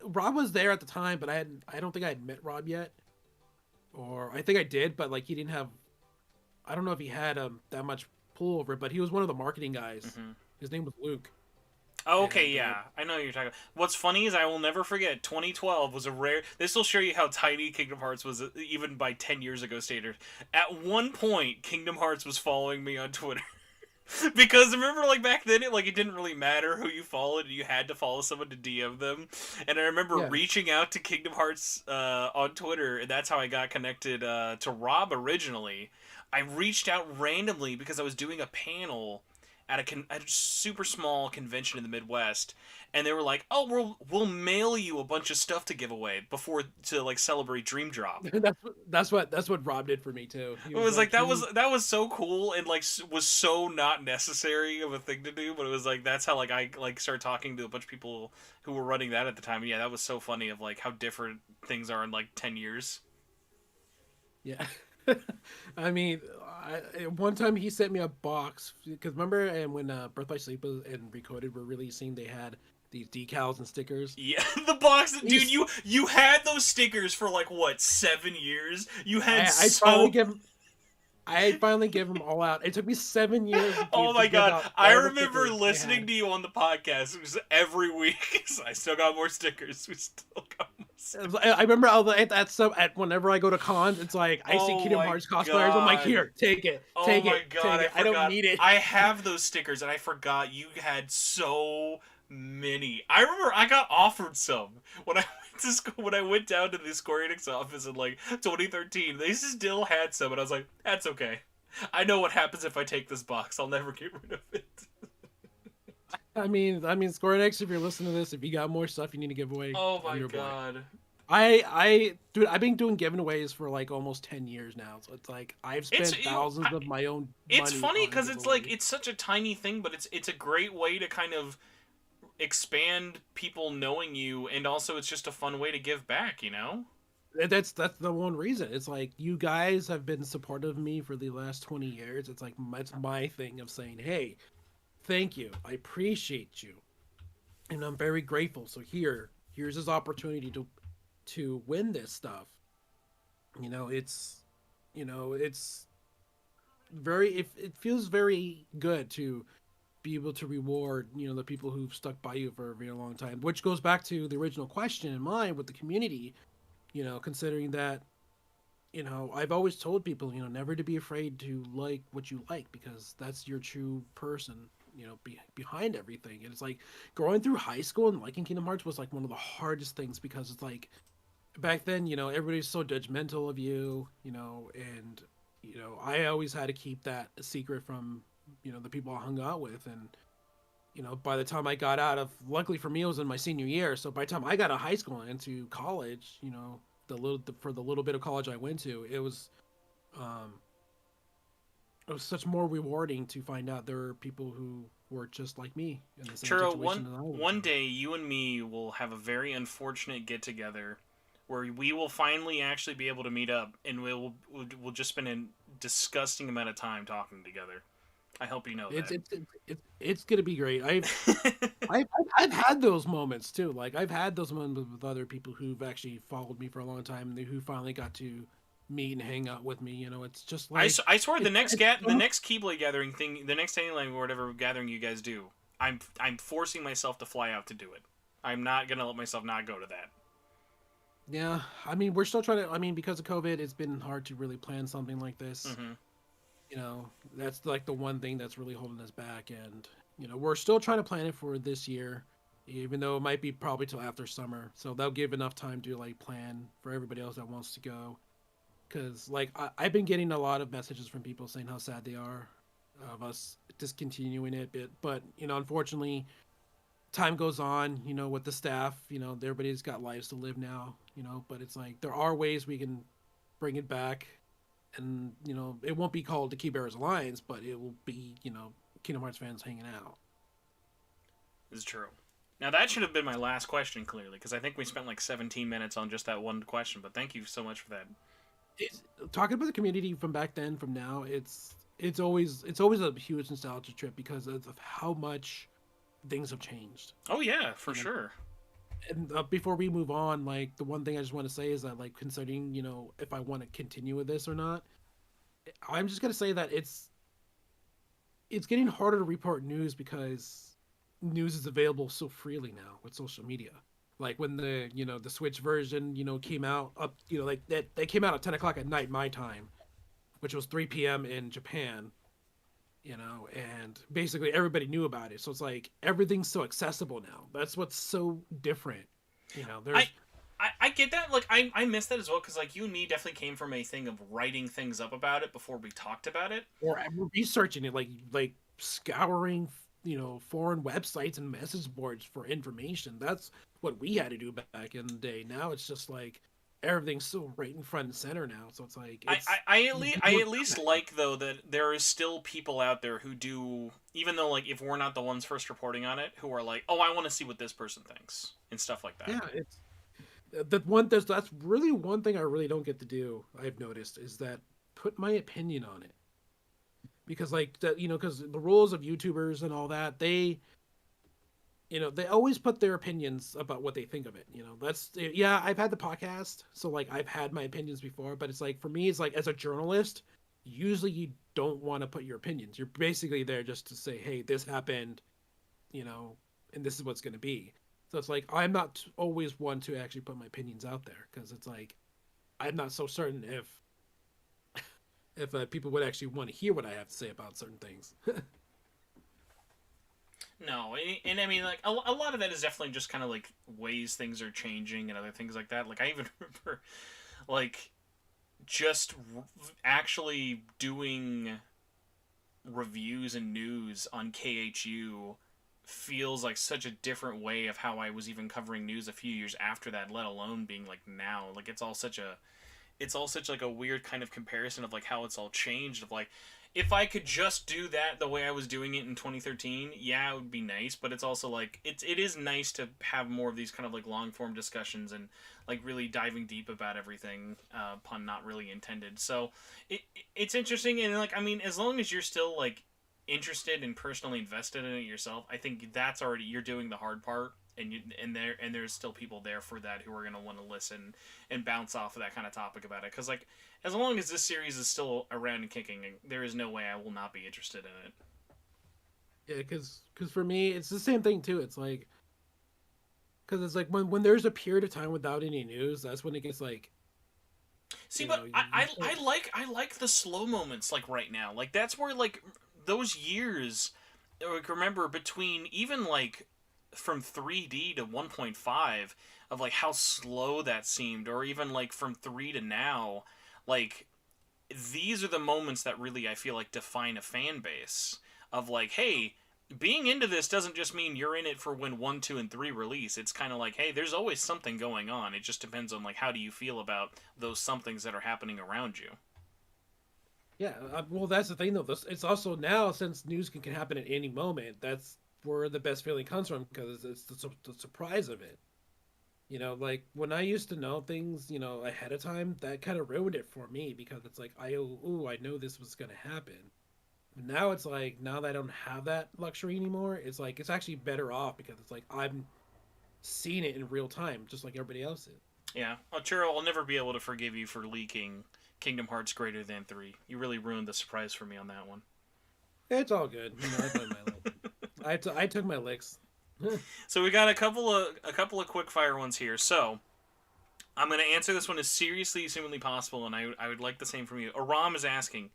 Rob was there at the time, but I don't think I had met Rob yet, or I think I did, but like he didn't have, I don't know if he had that much pull over it, but he was one of the marketing guys. Mm-hmm. His name was Luke. Oh, okay, yeah. I know what you're talking about. What's funny is I will never forget, 2012 was a rare... This will show you how tiny Kingdom Hearts was, even by 10 years ago standard. At one point, Kingdom Hearts was following me on Twitter. Because remember, like, back then, it didn't really matter who you followed, you had to follow someone to DM them. And I remember reaching out to Kingdom Hearts on Twitter, and that's how I got connected to Rob originally. I reached out randomly because I was doing a panel at a super small convention in the Midwest, and they were like, "Oh, we'll mail you a bunch of stuff to give away to like celebrate Dream Drop." that's what Rob did for me too. It was like that was so cool, and like was so not necessary of a thing to do, but it was like that's how like I like started talking to a bunch of people who were running that at the time. And yeah, that was so funny of like how different things are in like 10 years. Yeah. I mean, one time he sent me a box, because remember, and when Birth by Sleep and Recoded were releasing, they had these decals and stickers. Yeah, the box, dude. You had those stickers for like what, 7 years? You had I finally gave them all out. It took me 7 years. Oh my god! I remember listening to you on the podcast. It was every week. I still got more stickers. We still got more I remember at some at whenever I go to cons, it's like I see Oh Kingdom my Hearts cosplayers. I'm like, god. here, take it, Oh take my it, god, take I it. I don't forgot. need it. I have those stickers and I forgot you had so many. I remember I got offered some when I went to school, when I went down to the Square Enix office in like 2013. They still had some and I was like, that's okay. I know what happens if I take this box. I'll never get rid of it. Square Enix, if you're listening to this, if you got more stuff you need to give away, Oh I'm my your boy. god. Dude, I've been doing giveaways for like almost 10 years now. So it's like I've spent thousands of my own it's money funny on because it's like giveaways. it's such a tiny thing, but it's a great way to kind of expand people knowing you, and also it's just a fun way to give back, you know? That's the one reason. It's like you guys have been supportive of me for the last 20 years. It's like it's my thing of saying, "Hey, thank you. I appreciate you. And I'm very grateful. So here's this opportunity to win this stuff." You know, it's very it feels very good to be able to reward, the people who've stuck by you for a very long time, which goes back to the original question in mind with the community, considering that, I've always told people, never to be afraid to like what you like because that's your true person, behind everything. And it's like growing through high school and liking Kingdom Hearts was like one of the hardest things because it's like back then, everybody's so judgmental of you, and I always had to keep that a secret from, the people I hung out with. And by the time I got out of, luckily for me, it was in my senior year. So by the time I got out of high school and into college, for the little bit of college I went to, um, it was such more rewarding to find out there are people who were just like me in the same Churro, situation that I was one in. day you and me will have a very unfortunate get together where we will finally actually be able to meet up, and we'll just spend a disgusting amount of time talking together. I hope you know It's gonna be great. that. I've had those moments too. Like I've had those moments with other people who've actually followed me for a long time and who finally got to meet and hang out with me. It's just like I swear the so much. next Keyblade gathering thing, the next Alien or whatever gathering you guys do, I'm forcing myself to fly out to do it. I'm not gonna let myself not go to that. Yeah, we're still trying to. Because of COVID, it's been hard to really plan something like this. Mm-hmm. That's like the one thing that's really holding us back. And we're still trying to plan it for this year, even though it might be probably till after summer. So that'll give enough time to like plan for everybody else that wants to go. Because like I've been getting a lot of messages from people saying how sad they are of us discontinuing it. But unfortunately, time goes on. With the staff, everybody's got lives to live now. But it's like there are ways we can bring it back, and it won't be called the Key Bearers Alliance, but it will be Kingdom Hearts fans hanging out. This is true. Now that should have been my last question, clearly, because I think we spent like 17 minutes on just that one question. But thank you so much for that. Talking about the community from back then, from now, it's always a huge nostalgia trip because of how much things have changed. Oh yeah, for You know, sure. and before we move on, like the one thing I just want to say is that like considering if I want to continue with this or not, I'm just gonna say that it's getting harder to report news because news is available so freely now with social media. Like when the Switch version came out up like that came out at 10 o'clock at night my time, which was 3 p.m. in Japan. And basically everybody knew about it. So it's like everything's so accessible now. That's what's so different. I There's I get that. Like I miss that as well because like you and me definitely came from a thing of writing things up about it before we talked about it. or researching it, like scouring foreign websites and message boards for information. That's what we had to do back in the day. Now it's just like everything's so right in front and center now. So it's like I at least like though that there is still people out there who do, even though like if we're not the ones first reporting on it, who are like, oh, I want to see what this person thinks and stuff like that. yeah, it's that's really one thing I really don't get to do. I've noticed is that put my opinion on it because like that because the rules of YouTubers and all that they always put their opinions about what they think of it. That's yeah. I've had the podcast, so like I've had my opinions before, but it's like for me, it's like as a journalist, usually you don't want to put your opinions. You're basically there just to say, hey, this happened, and this is what's going to be. So it's like I'm not always one to actually put my opinions out there because it's like I'm not so certain if people would actually want to hear what I have to say about certain things. No, and I mean, like, a lot of that is definitely just kind of like ways things are changing and other things like that. Like, I even remember, like, just actually doing reviews and news on KHU feels like such a different way of how I was even covering news a few years after that, let alone being like now. Like, it's all such like a weird kind of comparison of like how it's all changed, of like if I could just do that the way I was doing it in 2013, yeah, it would be nice, but it's also like it is nice to have more of these kind of like long form discussions and like really diving deep about everything, pun not really intended. So it's interesting, and like I mean, as long as you're still like interested and personally invested in it yourself, I think that's already, you're doing the hard part, and there's still people there for that who are going to want to listen and bounce off of that kind of topic about it, because like as long as this series is still around and kicking, there is no way I will not be interested in it. Yeah, because for me it's the same thing too. It's like because it's like when there's a period of time without any news, that's when it gets like See, but I like the slow moments, like right now, like that's where like those years, like remember between even like from 3D to 1.5, of like how slow that seemed, or even like from 3 to now, like these are the moments that really I feel like define a fan base, of like, hey, being into this doesn't just mean you're in it for when 1, 2, and 3 release. It's kind of like, hey, there's always something going on. It just depends on like how do you feel about those somethings that are happening around you. yeah. Well, that's the thing though. It's also now since news can happen at any moment. That's where the best feeling comes from because it's the surprise of it. You know, like when I used to know things, you know, ahead of time, that kind of ruined it for me because it's like I know this was gonna happen. Now it's like now that I don't have that luxury anymore, it's like it's actually better off because it's like I'm seeing it in real time, just like everybody else is. Yeah, well, Churro, I'll never be able to forgive you for leaking Kingdom Hearts greater than 3. You really ruined the surprise for me on that one. It's all good. You know, I played my lick. I took my licks. So we got a couple of quick fire ones here. So I'm going to answer this one as seriously as humanly possible, and I would like the same from you. Aram is asking,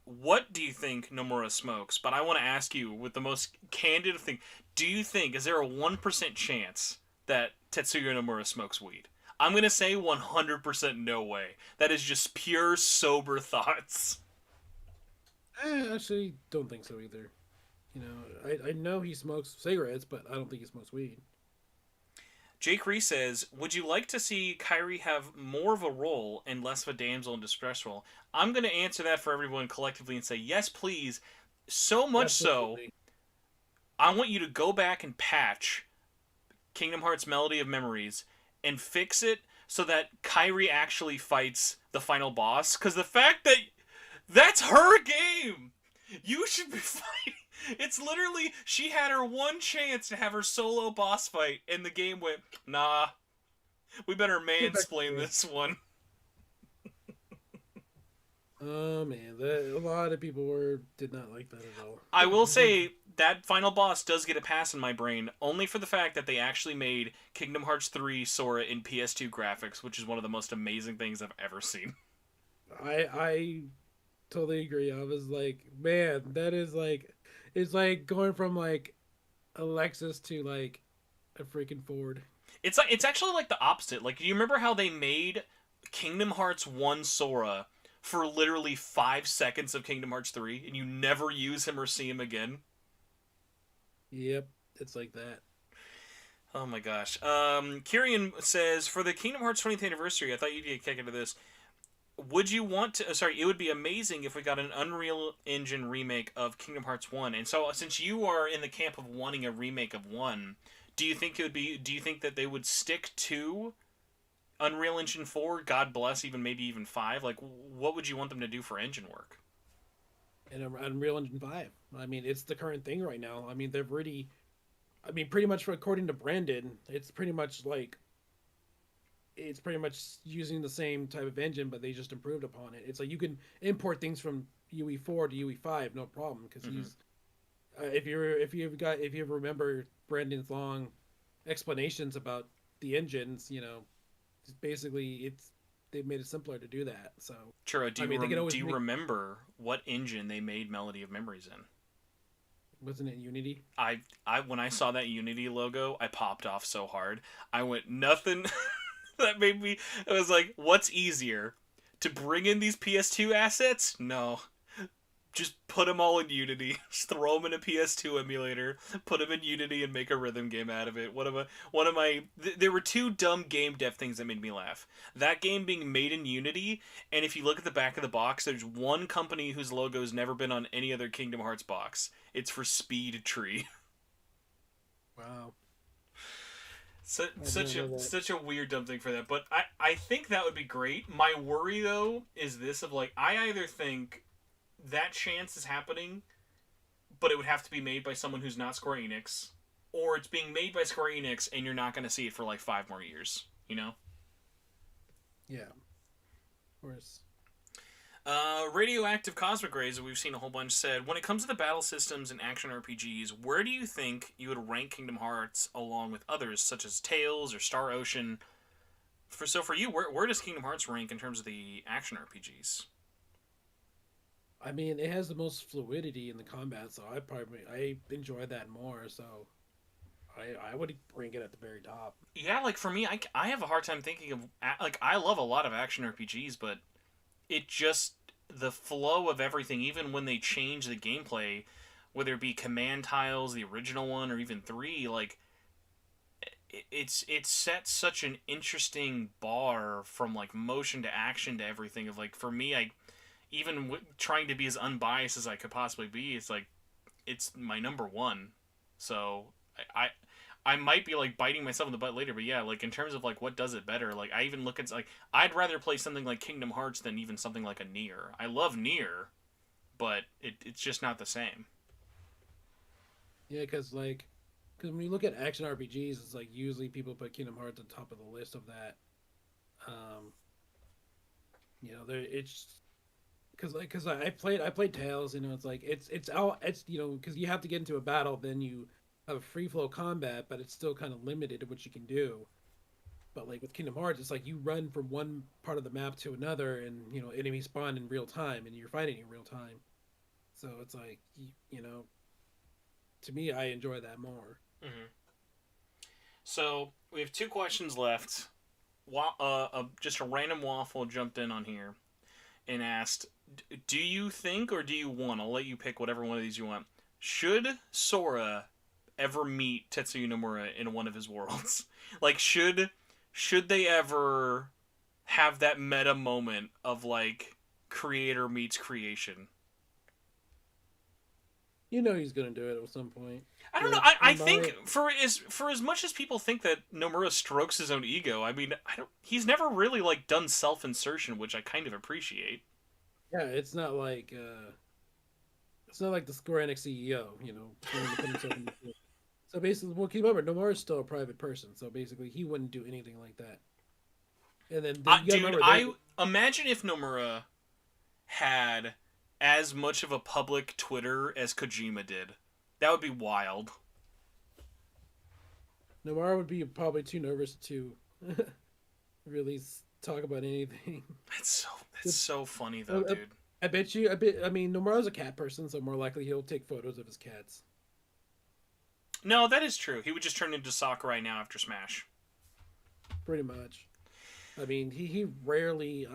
what do you think Nomura smokes? But I want to ask you with the most candid thing. Do you think, is there a 1% chance that Tetsuya Nomura smokes weed? I'm going to say 100% no way. That is just pure sober thoughts. I actually don't think so either. You know, I know he smokes cigarettes, but I don't think he smokes weed. Jake Reese says, would you like to see Kyrie have more of a role and less of a damsel in distress role? I'm going to answer that for everyone collectively and say, yes, please. So much Absolutely. so, I want you to go back and patch Kingdom Hearts Melody of Memories and fix it so that Kyrie actually fights the final boss. Because the fact that that's her game! You should be fighting. It's literally, she had her one chance to have her solo boss fight, and the game went, nah, we better mansplain this one. Oh man, a lot of people did not like that at all. I will say that final boss does get a pass in my brain, only for the fact that they actually made Kingdom Hearts 3 Sora in PS2 graphics, which is one of the most amazing things I've ever seen. I totally agree. I was like, man, that is like, it's like going from like a Lexus to like a freaking Ford. It's actually like the opposite. Like, do you remember how they made Kingdom Hearts 1 Sora for literally 5 seconds of Kingdom Hearts 3, and you never use him or see him again? Yep, it's like that. Oh my gosh. Kirian says, for the Kingdom Hearts 20th anniversary, I thought you'd get a kick into this. Would you want to? Sorry, it would be amazing if we got an Unreal Engine remake of Kingdom Hearts 1. And so, since you are in the camp of wanting a remake of 1, do you think it would be? Do you think that they would stick to Unreal Engine 4? God bless, even maybe even 5. Like, what would you want them to do for engine work? And Unreal Engine 5. I mean, it's the current thing right now. I mean, they've already. I mean, pretty much according to Brandon, it's pretty much like it's pretty much using the same type of engine, but they just improved upon it. It's like you can import things from UE4 to UE5, no problem, because he's if you ever remember Brandon's long explanations about the engines, basically they made it simpler to do that. So Churro, I mean, they could do always you make. remember what engine they made Melody of Memories in? Wasn't it Unity? I when I saw that Unity logo, I popped off so hard. I went nothing. That made me. I was like, what's easier, to bring in these PS2 assets? No, just put them all in Unity. Just throw them in a PS2 emulator, put them in Unity, and make a rhythm game out of it. One of my there were two dumb game dev things that made me laugh. That game being made in Unity, and if you look at the back of the box, there's one company whose logo has never been on any other Kingdom Hearts box. It's for Speed Tree. Wow. I Such didn't a know that. such a weird dumb thing for that, but I think that would be great. My worry though is this of like I either think that chance is happening, but it would have to be made by someone who's not Square Enix, or it's being made by Square Enix and you're not going to see it for like 5 more years. You know. Yeah. Of course. Radioactive Cosmic Rays, we've seen a whole bunch, said, when it comes to the battle systems and action RPGs, where do you think you would rank Kingdom Hearts along with others, such as Tales or Star Ocean? For you, where does Kingdom Hearts rank in terms of the action RPGs? I mean, it has the most fluidity in the combat, so I enjoy that more. So I would bring it at the very top. Yeah, like for me, I have a hard time thinking of like I love a lot of action RPGs, but it just the flow of everything, even when they change the gameplay, whether it be command tiles, the original one, or even three, like it's set such an interesting bar from like motion to action to everything. Of like for me, I even trying to be as unbiased as I could possibly be, it's like it's my number one. So I might be like biting myself in the butt later, but yeah, like in terms of like what does it better, like I even look at like I'd rather play something like Kingdom Hearts than even something like a Nier. I love Nier, but it's just not the same. Yeah, because when you look at action RPGs, it's like usually people put Kingdom Hearts on top of the list of that. Um, it's because I played Tales. It's like it's because you have to get into a battle, then you have a free flow combat, but it's still kind of limited to what you can do. But like with Kingdom Hearts, it's like you run from one part of the map to another, and enemies spawn in real time, and you're fighting in real time. So it's like to me, I enjoy that more. Mm-hmm. So we have two questions left. Just a random waffle jumped in on here and asked, "Do you think or do you want? I'll let you pick whatever one of these you want. Should Sora ever meet Tetsuya Nomura in one of his worlds? Like, should they ever have that meta moment of like creator meets creation? He's gonna do it at some point. I don't know. But I in think my for as much as people think that Nomura strokes his own ego, I mean, I don't. He's never really like done self insertion, which I kind of appreciate. Yeah, it's not like the Square Enix CEO, willing to put himself in the. So basically, well, keep remember, Nomura is still a private person, so basically, he wouldn't do anything like that. And then you gotta Dude, remember, I imagine if Nomura had as much of a public Twitter as Kojima did. That would be wild. Nomura would be probably too nervous to really talk about anything. That's so funny though, I, dude. I bet you. I mean, Nomura's a cat person, so more likely he'll take photos of his cats. No, that is true. He would just turn into Sakurai now after Smash. Pretty much. I mean, he rarely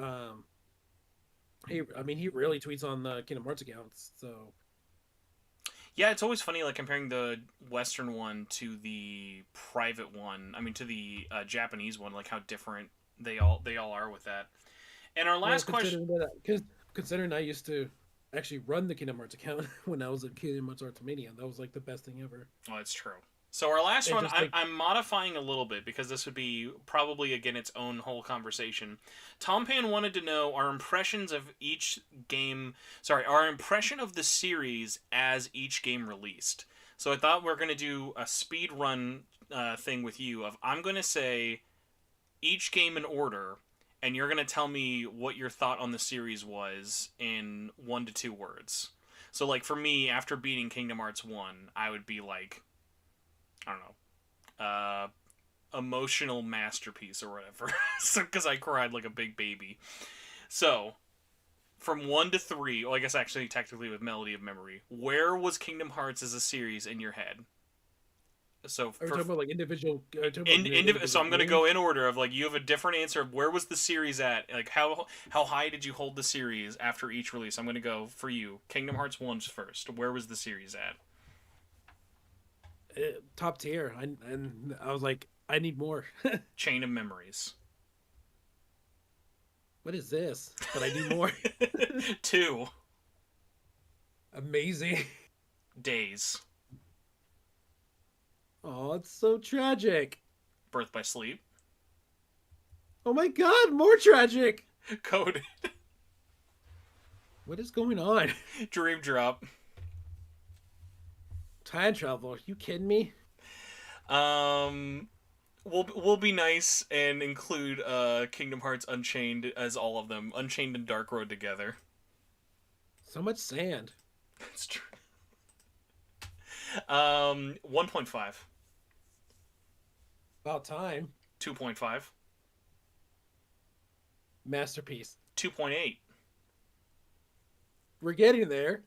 he rarely tweets on the Kingdom Hearts accounts. So Yeah, it's always funny like comparing the Western one to the private one. I mean, to the Japanese one, like how different they all are with that. And our well, last question. considering I used to actually run the Kingdom Hearts account when I was at Kingdom Hearts Ultimania, that was like the best thing ever. Oh, it's true. So our last And one, just I'm, like I'm modifying a little bit because this would be probably again its own whole conversation. Tom Pan wanted to know our impressions of each game. Sorry, our impression of the series as each game released. So I thought we are going to do a speed run thing with you. Of I'm going to say each game in order, and you're going to tell me what your thought on the series was in 1 to 2 words. So like for me, after beating Kingdom Hearts 1, I would be like, I don't know, uh, emotional masterpiece or whatever. So, because I cried like a big baby. So, from 1 to 3, well, I guess actually technically with Melody of Memory, where was Kingdom Hearts as a series in your head? So Are we for talking about like individual? Are we talking about so individual I'm gonna games? go in order of like you have a different answer of where was the series at, like how high did you hold the series after each release? I'm gonna go for you. Kingdom Hearts 1's first. Where was the series at? Top tier. And I was like, I need more. Chain of Memories. What is this? But I need more. 2. Amazing. Days. Oh, it's so tragic. Birth by Sleep. Oh my god, more tragic. Code. What is going on? Dream Drop. Time travel. Are you kidding me? Um, we'll be nice and include Kingdom Hearts Unchained as all of them. Unchained and Dark Road together. So much sand. That's true. 1.5. About time. 2.5. Masterpiece. 2.8. We're getting there.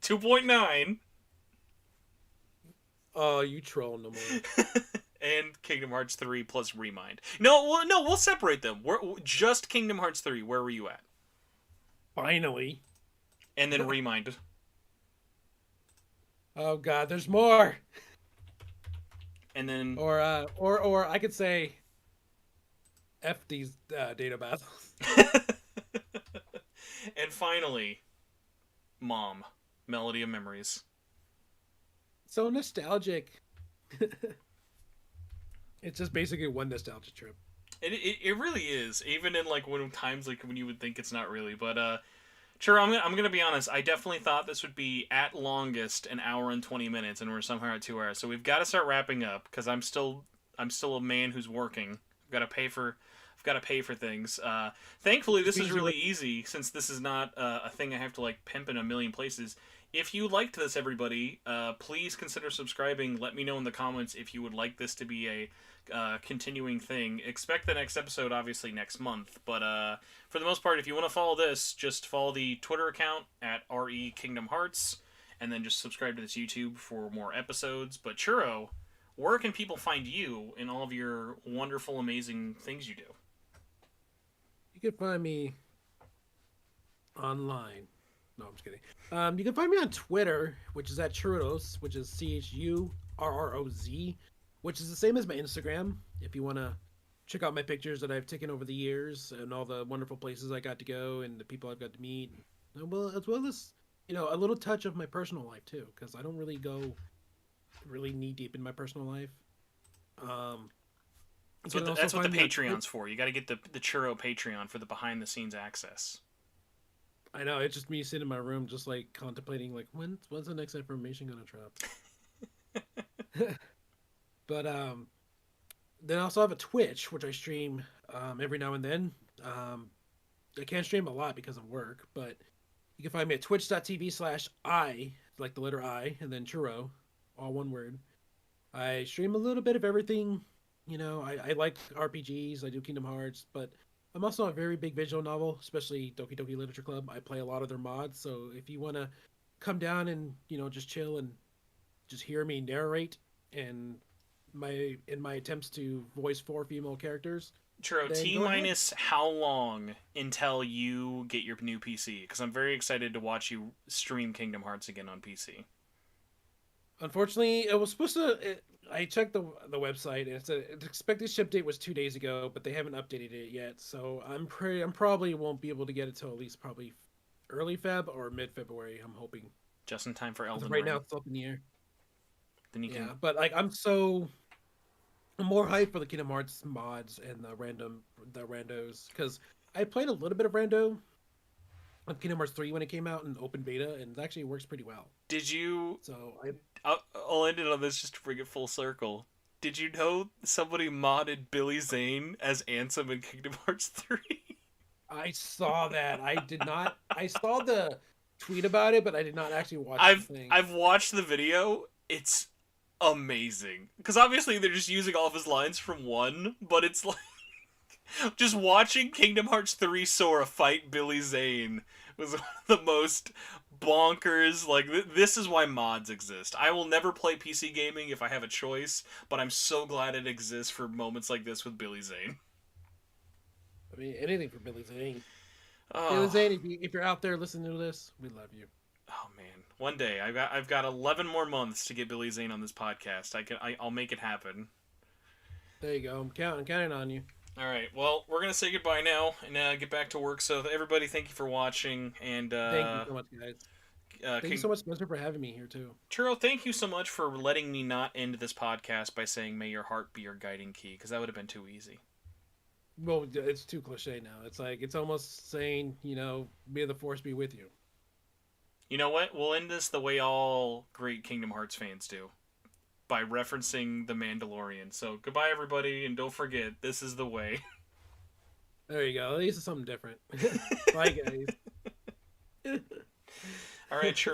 2.9. Oh, you troll no more. And Kingdom Hearts 3 plus Remind. No, we'll separate them. We're just Kingdom Hearts 3. Where were you at? Finally. And then Remind. Oh god, there's more. And then Or I could say F these data battles. and finally, Mom, Melody of Memories. So nostalgic. It's just basically one nostalgia trip. It really is. Even in like when times like when you would think it's not really, but sure, I'm gonna be honest. I definitely thought this would be at longest an hour and 20 minutes, and we're somehow at 2 hours. So we've got to start wrapping up because I'm still a man who's working. I've got to pay for things. Thankfully, this is really easy since this is not a thing I have to like pimp in a million places. If you liked this, everybody, please consider subscribing. Let me know in the comments if you would like this to be a continuing thing. Expect the next episode, obviously, next month. But for the most part, if you want to follow this, just follow the Twitter account at RE Kingdom Hearts, and then just subscribe to this YouTube for more episodes. But Churro, where can people find you in all of your wonderful, amazing things you do? You can find me online. No, I'm just kidding. You can find me on Twitter, which is at Churros, which is CHURROZ, which is the same as my Instagram. If you want to check out my pictures that I've taken over the years and all the wonderful places I got to go and the people I've got to meet, well, as well as a little touch of my personal life too, because I don't really go really knee deep in my personal life. That's what the Patreon's for. You got to get the Churro Patreon for the behind the scenes access. I know, it's just me sitting in my room just like contemplating like when's the next information gonna drop. But then I also have a Twitch which I stream every now and then. I can't stream a lot because of work, but you can find me at twitch.tv/I, like the letter I, and then Churro, all one word. I stream a little bit of everything. I like RPGs, I do Kingdom Hearts, but I'm also a very big visual novel, especially Doki Doki Literature Club. I play a lot of their mods, so if you want to come down and just chill and just hear me narrate and in my attempts to voice 4 female characters. Churro, T- how long until you get your new PC? Because I'm very excited to watch you stream Kingdom Hearts again on PC. Unfortunately, it was supposed to. I checked the website, and the expected ship date was 2 days ago, but they haven't updated it yet. So I'm probably won't be able to get it till at least probably early Feb or mid February. I'm hoping. Just in time for Elden Ring. Right now, it's up in the air. Then you can. Yeah, but like I'm more hyped for the Kingdom Hearts mods and the randos because I played a little bit of rando on Kingdom Hearts 3 when it came out in open beta, and it actually works pretty well. Did you? So I'll end it on this just to bring it full circle. Did you know somebody modded Billy Zane as Ansem in Kingdom Hearts 3? I saw that. I did not. I saw the tweet about it, but I did not actually watch the thing. I've watched the video. It's amazing. Because obviously they're just using all of his lines from 1, but it's like just watching Kingdom Hearts 3 Sora fight Billy Zane was one of the most bonkers. Like, this is why mods exist. I will never play PC gaming if I have a choice, but I'm so glad it exists for moments like this with Billy Zane. I mean, anything for Billy Zane. Oh. Billy Zane, if you're out there listening to this, we love you. Oh man, one day I've got 11 more months to get Billy Zane on this podcast. I'll make it happen. There you go. I'm counting on you. All right. Well, we're gonna say goodbye now and get back to work. So everybody, thank you for watching. And thank you so much, guys. Thank you so much, Spencer, for having me here too. Churro, thank you so much for letting me not end this podcast by saying "May your heart be your guiding key," because that would have been too easy. Well, it's too cliche now. It's like it's almost saying, may the force be with you. You know what? We'll end this the way all great Kingdom Hearts fans do, by referencing The Mandalorian. So goodbye, everybody, and don't forget, this is the way. There you go. At least it's something different. Bye, guys. All right, sure.